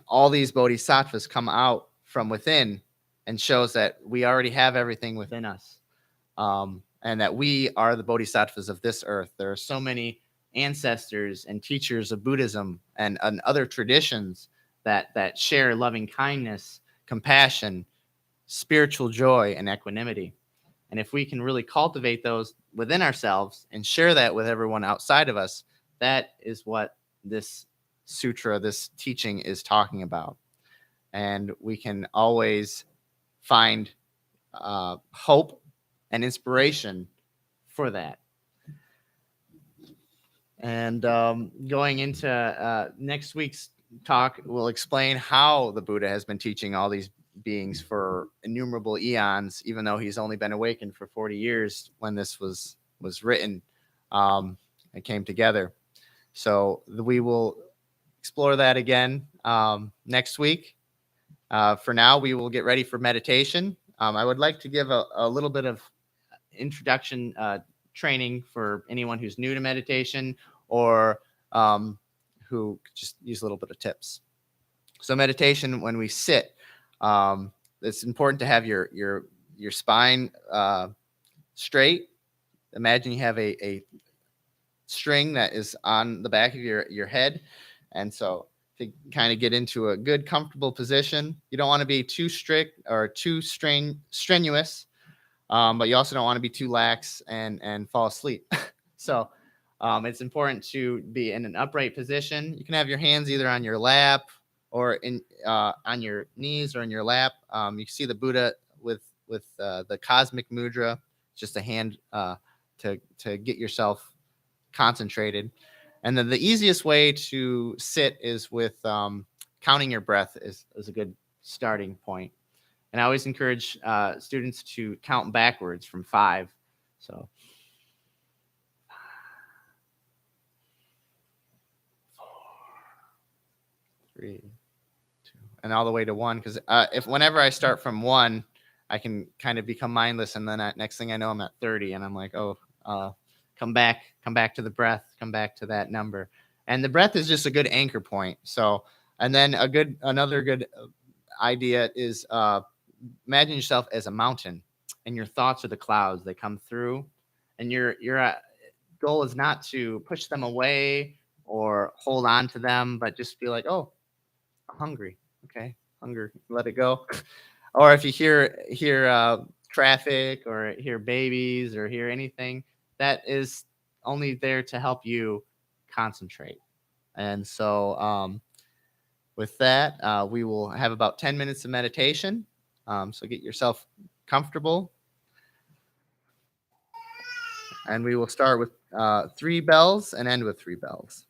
all these bodhisattvas come out from within and shows that we already have everything within us, and that we are the bodhisattvas of this earth. There are so many ancestors and teachers of Buddhism and other traditions that share loving kindness, compassion, spiritual joy, and equanimity. And if we can really cultivate those within ourselves and share that with everyone outside of us, that is what this sutra, this teaching is talking about. And we can always find hope and inspiration for that. And going into next week's talk, we'll explain how the Buddha has been teaching all these beings for innumerable eons, even though he's only been awakened for 40 years when this was written and came together. So we will explore that again next week. For now, we will get ready for meditation. I would like to give a little bit of introduction training for anyone who's new to meditation or who just use a little bit of tips. So meditation, when we sit, it's important to have your spine straight. Imagine you have a string that is on the back of your head, and so to kind of get into a good, comfortable position, you don't want to be too strict or too strenuous, but you also don't want to be too lax and fall asleep. So it's important to be in an upright position. You can have your hands either on your lap or on your knees or in your lap. You can see the Buddha with the cosmic mudra, just a hand to get yourself concentrated. And then the easiest way to sit is with counting your breath is a good starting point. And I always encourage students to count backwards from 5. So 4, 3, 2, and all the way to 1. Because whenever I start from 1, I can kind of become mindless, and then next thing I know, I'm at 30, and I'm like, oh, come back to the breath, come back to that number. And the breath is just a good anchor point. So, and then another good idea is imagine yourself as a mountain, and your thoughts are the clouds. They come through, and your goal is not to push them away or hold on to them, but just feel like, oh, I'm hungry. Okay, hunger, let it go. Or if you hear traffic or hear babies or hear anything, that is only there to help you concentrate. And so with that, we will have about 10 minutes of meditation. So get yourself comfortable. And we will start with 3 bells and end with 3 bells.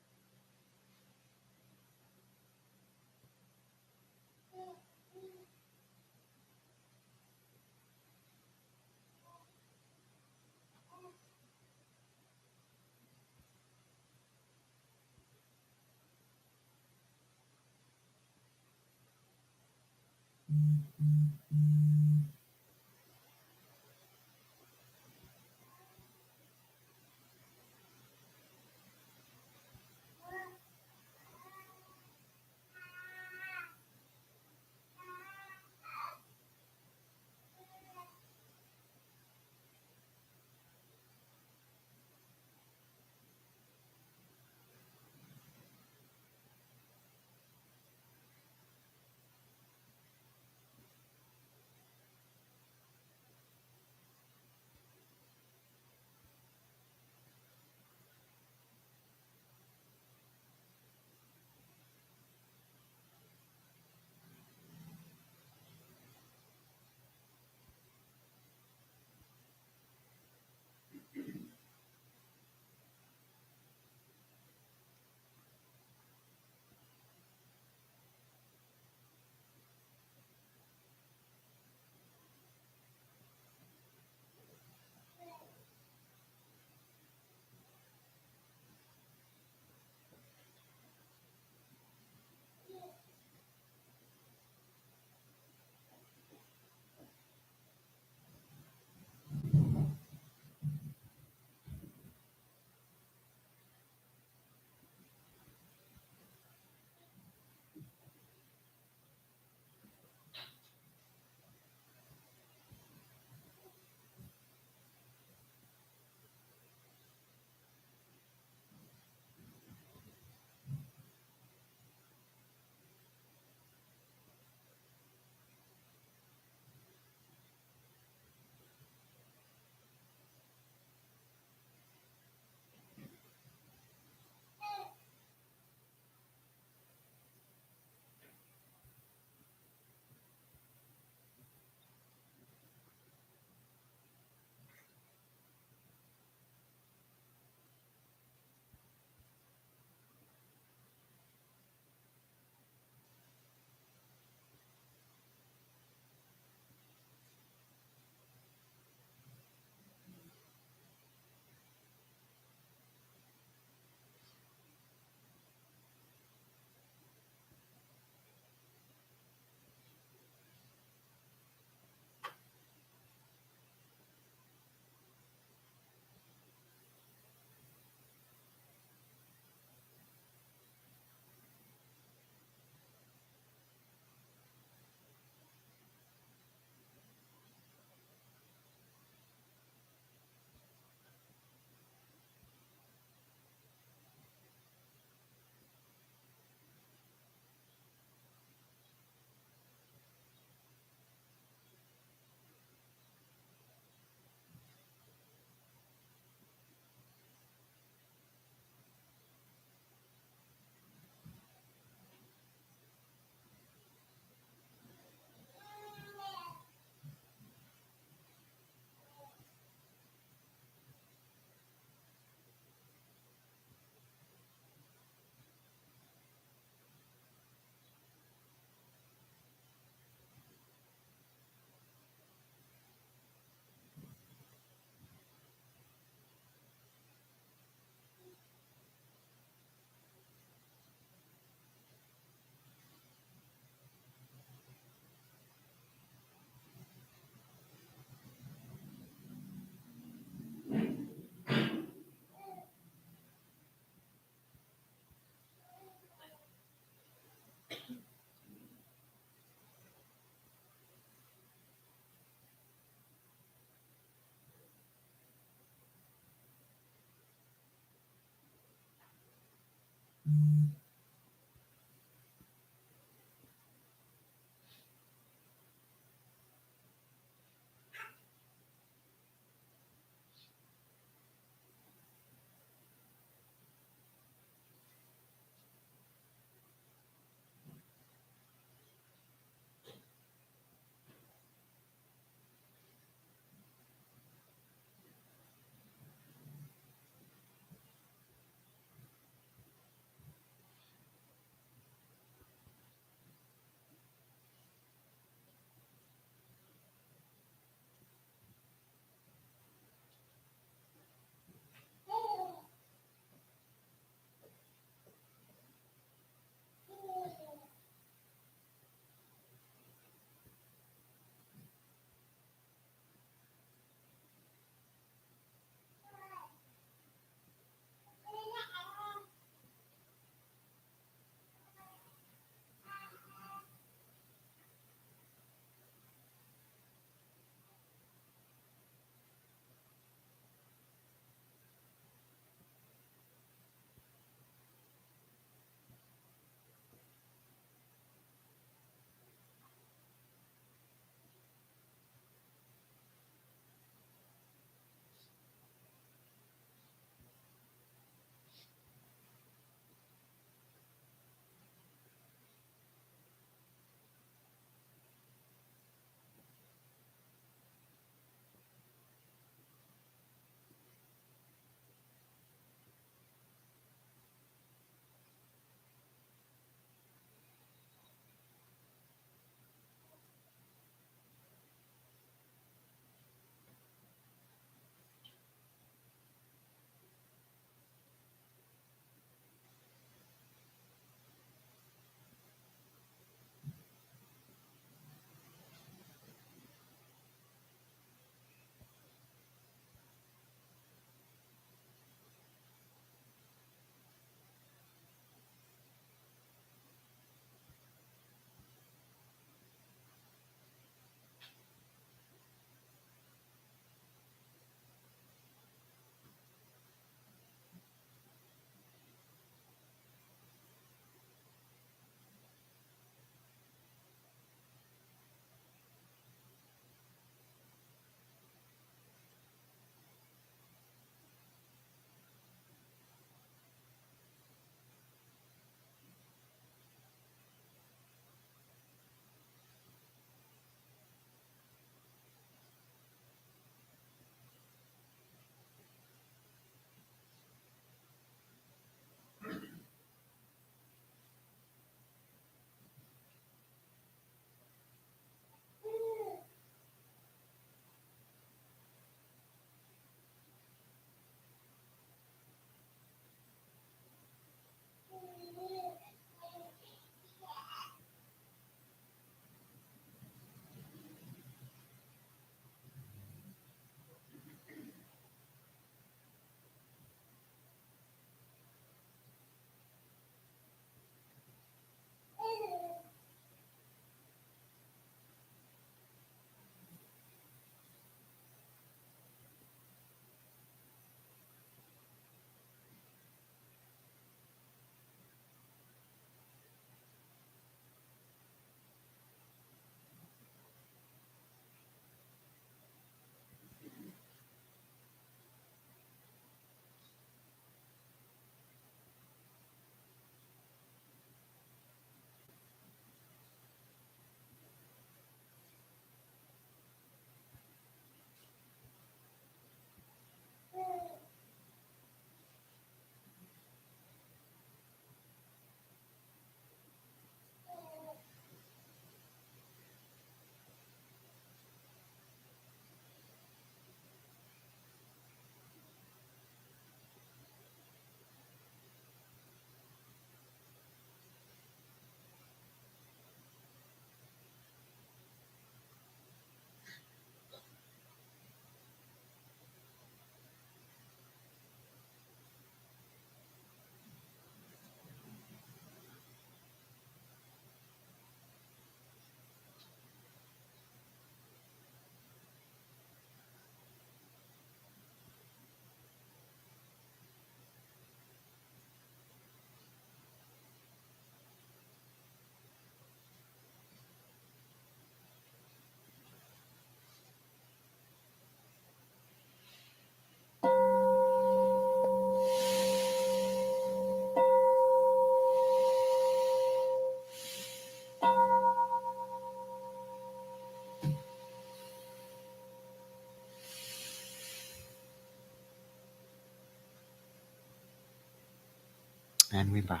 And we bow.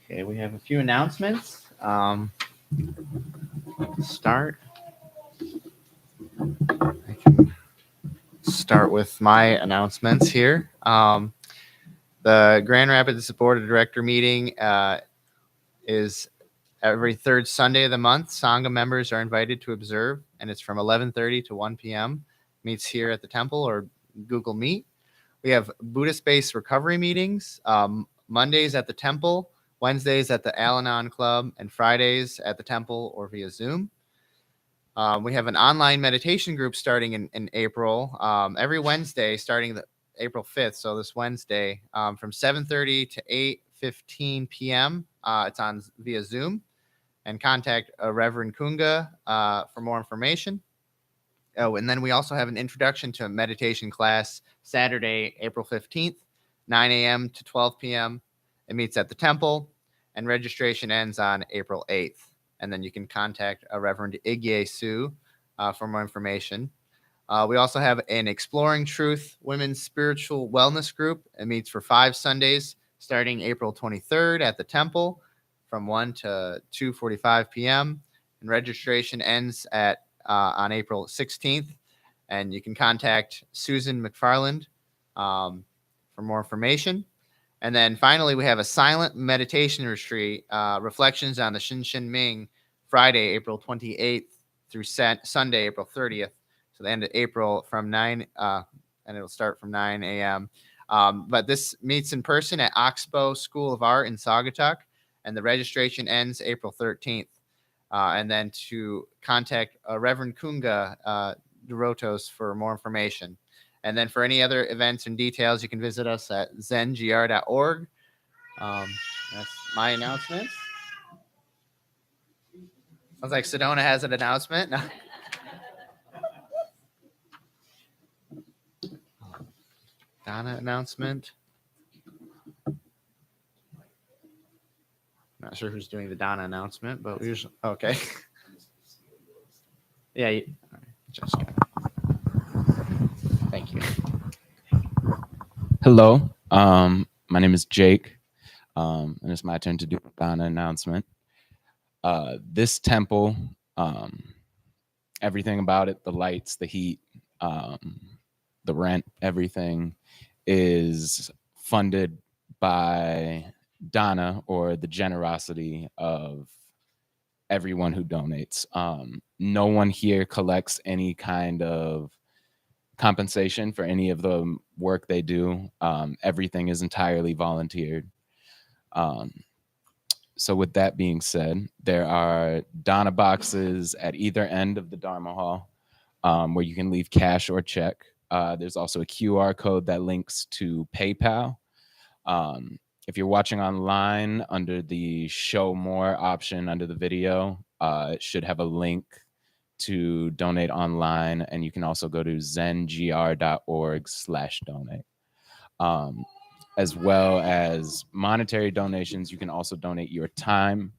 Okay, we have a few announcements. Start. I can start with my announcements here. The Grand Rapids Board of Director meeting is every third Sunday of the month. Sangha members are invited to observe, and it's from 11:30 to 1 p.m. Meets here at the temple or Google Meet. We have Buddhist-based recovery meetings, Mondays at the temple, Wednesdays at the Al-Anon Club, and Fridays at the temple or via Zoom. We have an online meditation group starting in April, every Wednesday starting April 5th, so this Wednesday, from 7:30 to 8:15 p.m. It's on via Zoom, and contact Reverend Kunga for more information. Oh, and then we also have an introduction to a meditation class Saturday, April 15th, 9 a.m. to 12 p.m. It meets at the temple, and registration ends on April 8th. And then you can contact Reverend Igye Su for more information. We also have an Exploring Truth Women's Spiritual Wellness Group. It meets for 5 Sundays starting April 23rd at the temple from 1 to 2:45 p.m. And registration ends on April 16th. And you can contact Susan McFarland for more information. And then finally, we have a silent meditation retreat, Reflections on the Shinshin Ming, Friday, April 28th through Sunday, April 30th. So the end of April from 9, and it'll start from 9 a.m. But this meets in person at Oxbow School of Art in Saugatuck, and the registration ends April 13th. And then to contact Reverend Kunga Dorotos for more information. And then for any other events and details, you can visit us at zengr.org. That's my announcements. Sounds like Sedona has an announcement. Donna announcement. Not sure who's doing the Donna announcement, but we usually okay. Yeah, just got it. Thank you.
Hello, my name is Jake, and it's my turn to do a Dana announcement. This temple, everything about it, the lights, the heat, the rent, everything is funded by Dana, or the generosity of everyone who donates. No one here collects any kind of compensation for any of the work they do. Everything is entirely volunteered. So with that being said, there are Dana boxes at either end of the Dharma hall where you can leave cash or check. There's also a QR code that links to PayPal. If you're watching online, under the show more option under the video, it should have a link to donate online, and you can also go to zengr.org/donate. As well as monetary donations, you can also donate your time.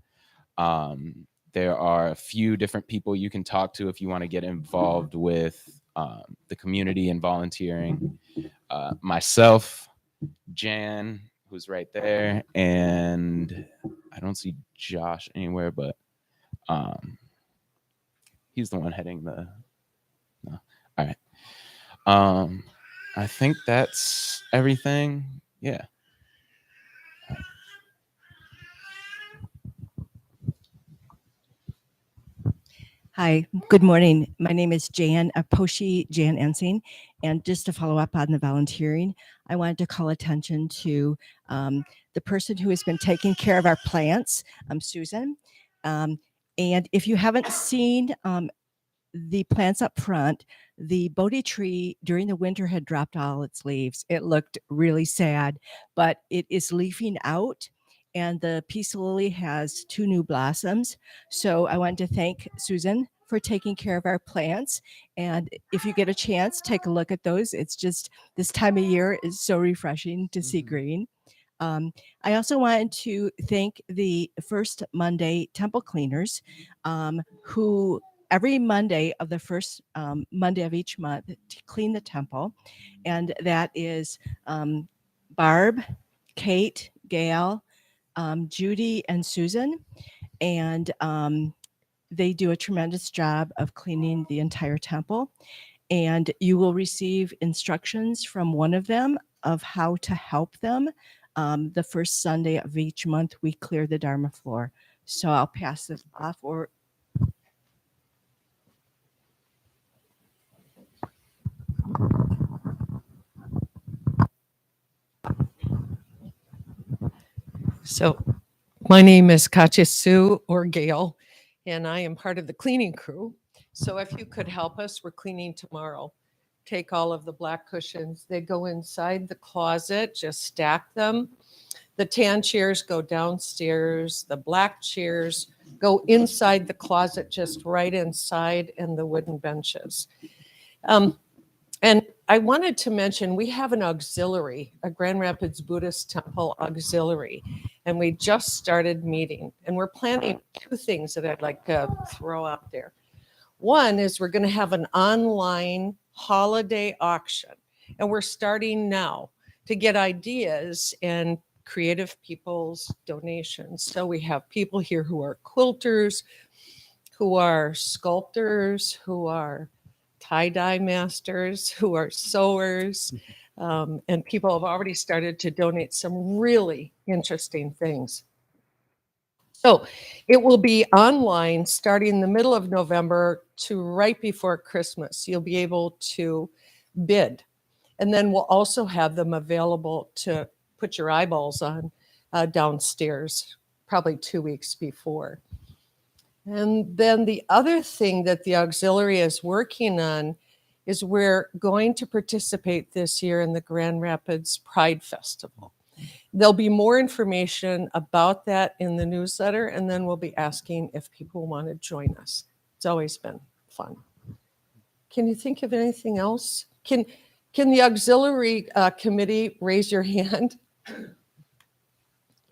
There are a few different people you can talk to if you want to get involved with the community and volunteering. Myself, Jan, who's right there, and I don't see Josh anywhere, but he's the one heading the. No. All right. I think that's everything. Yeah.
Hi, good morning. My name is Jan Aposhi, Jan Ensing. And just to follow up on the volunteering, I wanted to call attention to the person who has been taking care of our plants, Susan. And if you haven't seen the plants up front, the Bodhi tree during the winter had dropped all its leaves. It looked really sad, but it is leafing out, and the peace lily has 2 new blossoms. So I want to thank Susan for taking care of our plants. And if you get a chance, take a look at those. It's just this time of year is so refreshing to see green. I also wanted to thank the First Monday temple cleaners, who every Monday of the first Monday of each month to clean the temple. And that is Barb, Kate, Gail, Judy, and Susan. And they do a tremendous job of cleaning the entire temple. And you will receive instructions from one of them of how to help them. The first Sunday of each month, we clear the Dharma floor. So I'll pass this off. Or
So my name is Kaji Sue or Gail, and I am part of the cleaning crew. So if you could help us, we're cleaning tomorrow. Take all of the black cushions. They go inside the closet, just stack them. The tan chairs go downstairs. The black chairs go inside the closet, just right inside, and the wooden benches. And I wanted to mention, we have an auxiliary, a Grand Rapids Buddhist temple auxiliary, and we just started meeting. And we're planning two things that I'd like to throw out there. One is we're going to have an online holiday auction, and we're starting now to get ideas and creative people's donations. So we have people here who are quilters, who are sculptors, who are tie-dye masters, who are sewers, and people have already started to donate some really interesting things. So it will be online starting the middle of November to right before Christmas. You'll be able to bid. And then we'll also have them available to put your eyeballs on downstairs, probably 2 weeks before. And then the other thing that the auxiliary is working on is we're going to participate this year in the Grand Rapids Pride Festival. There'll be more information about that in the newsletter, and then we'll be asking if people want to join us. It's always been fun. Can you think of anything else? Can the auxiliary committee raise your hand?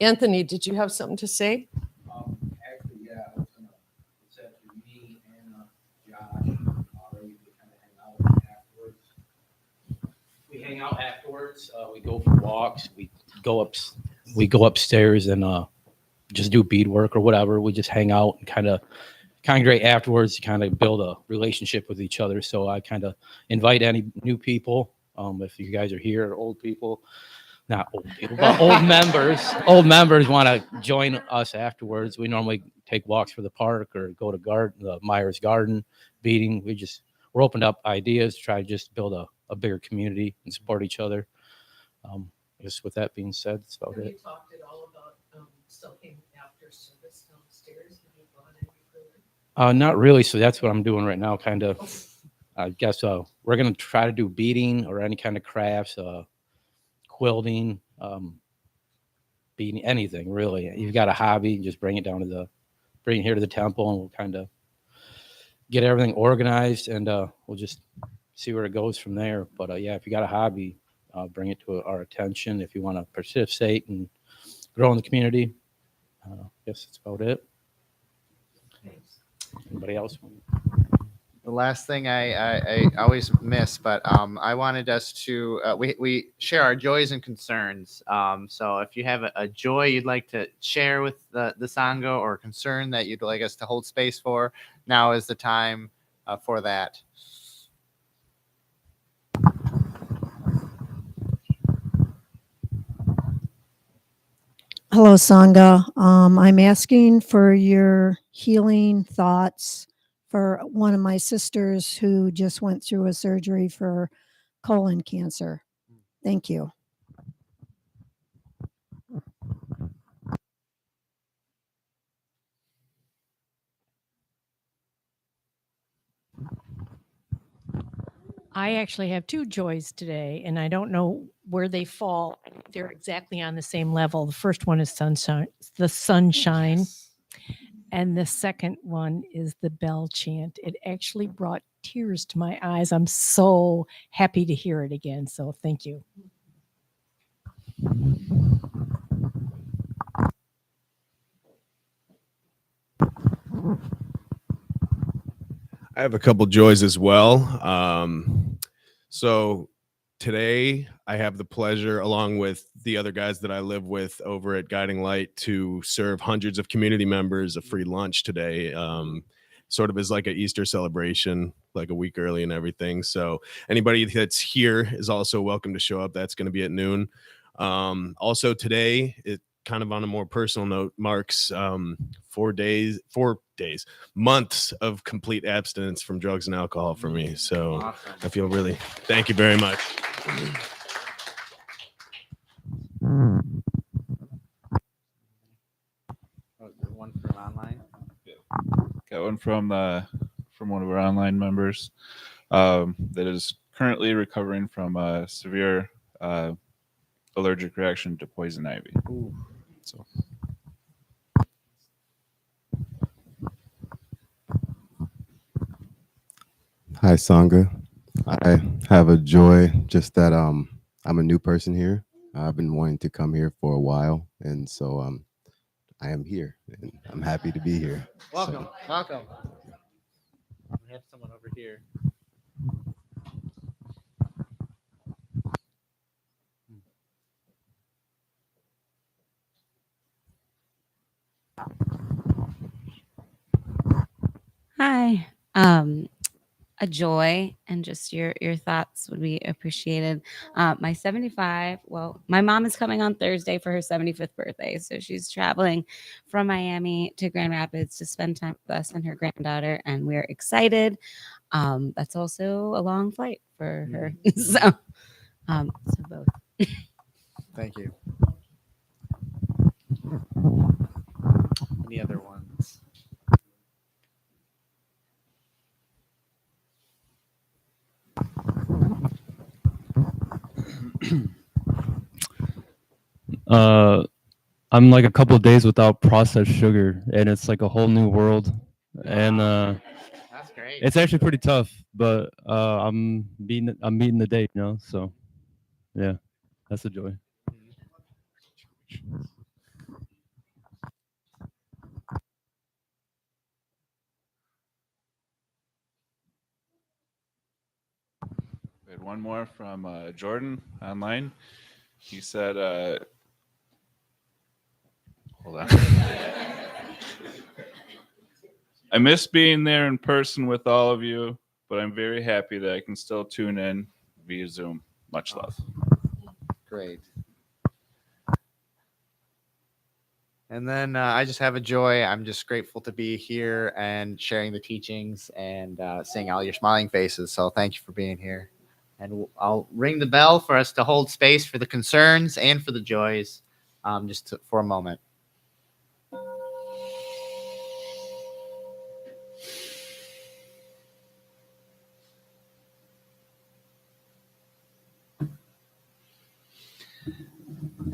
Anthony, did you have something to say?
Actually, yeah, I was gonna, it's actually me and Josh already, we kind of hang out afterwards. We hang out afterwards, we go for walks, we go upstairs and just do beadwork or whatever. We just hang out and kind of congregate afterwards to kind of build a relationship with each other. So I kind of invite any new people, if you guys are here, or old people, not old people, but old members want to join us afterwards. We normally take walks for the park or go to the Myers Garden beating. We're open up ideas, try to just build a bigger community and support each other. I guess with that being said, that's about
Have
it.
you talked at all about something after service downstairs? Have you gone any further?
Not really. So that's what I'm doing right now. Kind of, I guess we're going to try to do beading or any kind of crafts, quilting, beading, anything really. You've got a hobby, just bring it here to the temple, and we'll kind of get everything organized, and we'll just see where it goes from there. But yeah, if you got a hobby, bring it to our attention. If you want to participate and grow in the community, I guess that's about it.
Thanks.
Anybody else?
The last thing I always miss, but I wanted us to we share our joys and concerns. So if you have a joy you'd like to share with the Sangha, or a concern that you'd like us to hold space for, now is the time for that.
Hello, Sangha. I'm asking for your healing thoughts for one of my sisters who just went through a surgery for colon cancer. Thank you.
I actually have two joys today, and I don't know where they fall. They're exactly on the same level. The first one is sunshine, and the second one is the bell chant. It actually brought tears to my eyes. I'm so happy to hear it again. So thank you.
I have a couple joys as well. So today I have the pleasure, along with the other guys that I live with over at Guiding Light, to serve hundreds of community members a free lunch today. Sort of as like an Easter celebration, like a week early and everything. So anybody that's here is also welcome to show up. That's going to be at noon. Also today, it kind of on a more personal note, marks 4 months of complete abstinence from drugs and alcohol for me. So
Awesome.
I feel really, thank you very much.
One from online.
Got one from one of our online members that is currently recovering from a severe allergic reaction to poison ivy.
Ooh.
So
Hi, Sangha. I have a joy just that I'm a new person here. I've been wanting to come here for a while, and so I am here, and I'm happy to be here.
Welcome. Welcome. We have someone over here.
Hi. A joy and just your thoughts would be appreciated. My 75, well, my mom is coming on Thursday for her 75th birthday. So she's traveling from Miami to Grand Rapids to spend time with us and her granddaughter. And we're excited. That's also a long flight for her. So both.
Thank you. Any other ones?
I'm like a couple of days without processed sugar, and it's like a whole new world. And
That's great.
it's actually pretty tough, but I'm meeting the day, you know. So yeah, that's a joy.
we had one more from Jordan online. He said, hold on. I miss being there in person with all of you, but I'm very happy that I can still tune in via Zoom. Much love.
Great. And then I just have a joy. I'm just grateful to be here and sharing the teachings and seeing all your smiling faces. So thank you for being here. And I'll ring the bell for us to hold space for the concerns and for the joys for a moment.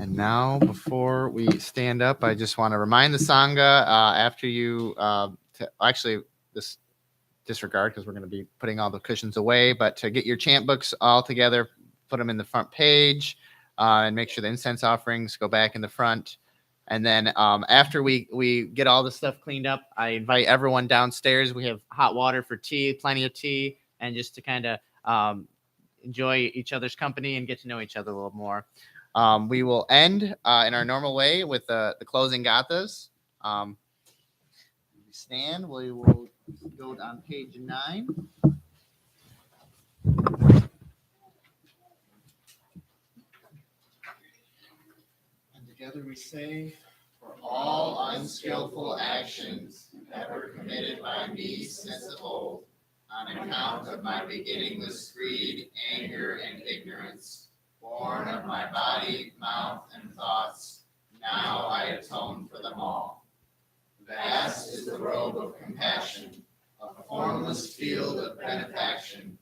And now, before we stand up, I just want to remind the Sangha after you, this disregard because we're going to be putting all the cushions away, but to get your chant books all together, put them in the front page and make sure the incense offerings go back in the front. And then after we get all this stuff cleaned up, I invite everyone downstairs. We have hot water for tea, plenty of tea, and just to kind of enjoy each other's company and get to know each other a little more. We will end in our normal way with the closing gathas. We stand. We will go on page 9. And together we say, for all unskillful actions ever committed by me since of old, on account of my beginningless greed, anger, and ignorance, born of my body, mouth, and thoughts, now I atone for them all. Vast is the robe of compassion, a formless field of benefaction.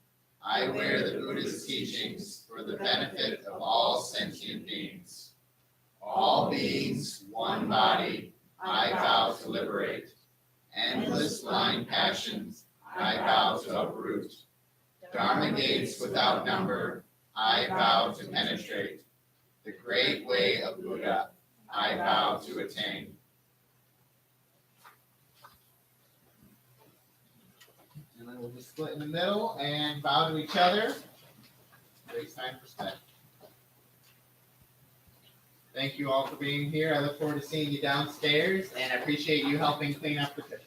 I wear the Buddhist teachings for the benefit of all sentient beings. All beings, one body, I vow to liberate. Endless blind passions, I vow to uproot. Dharma gates without number, I vow to penetrate. The great way of Buddha, I vow to attain. And then we'll just split in the middle and bow to each other. Great sign of respect. Thank you all for being here. I look forward to seeing you downstairs, and I appreciate you helping clean up the kitchen.